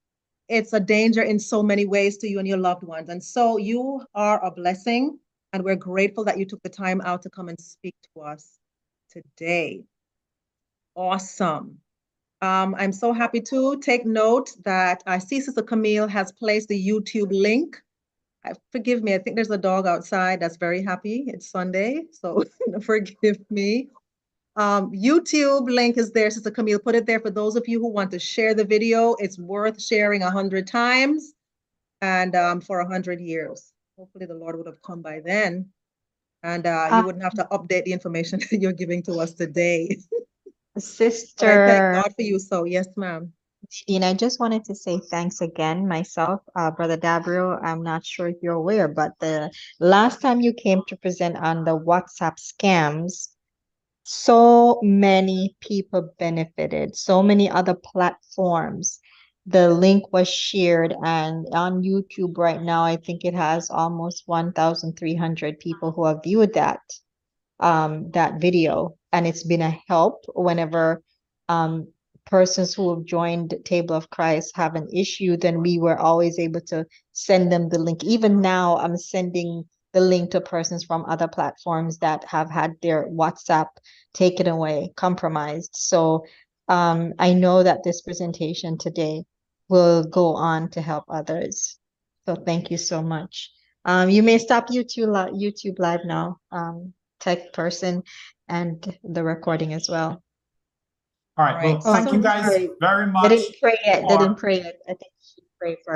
Speaker 2: it's a danger in so many ways to you and your loved ones. And so you are a blessing. And we're grateful that you took the time out to come and speak to us today. Awesome. I'm so happy to take note that I see Sister Camille has placed the YouTube link. Forgive me, I think there's a dog outside that's very happy. It's Sunday, so forgive me. YouTube link is there, Sister Camille. Put it there for those of you who want to share the video. It's worth sharing 100 times and for 100 years. Hopefully the Lord would have come by then and you wouldn't have to update the information that you're giving to us today. But I thank
Speaker 4: Sister
Speaker 2: God for you. So yes, ma'am.
Speaker 4: Nadine, I just wanted to say thanks again myself, Brother DABREO. I'm not sure if you're aware, but the last time you came to present on the WhatsApp scams, so many people benefited, so many other platforms. The link was shared, and on YouTube right now, I think it has almost 1,300 people who have viewed that video, and it's been a help whenever persons who have joined Table of Christ have an issue, then we were always able to send them the link. Even now, I'm sending the link to persons from other platforms that have had their WhatsApp taken away, compromised. So I know that this presentation today will go on to help others. So thank you so much. You may stop YouTube live now, tech person, and the recording as well.
Speaker 3: All right. Well,
Speaker 2: Right.
Speaker 3: thank
Speaker 2: So
Speaker 3: you guys
Speaker 4: sorry.
Speaker 3: very
Speaker 4: They
Speaker 3: much.
Speaker 4: didn't pray yet. They
Speaker 3: for-
Speaker 4: didn't pray yet. I think you should pray first.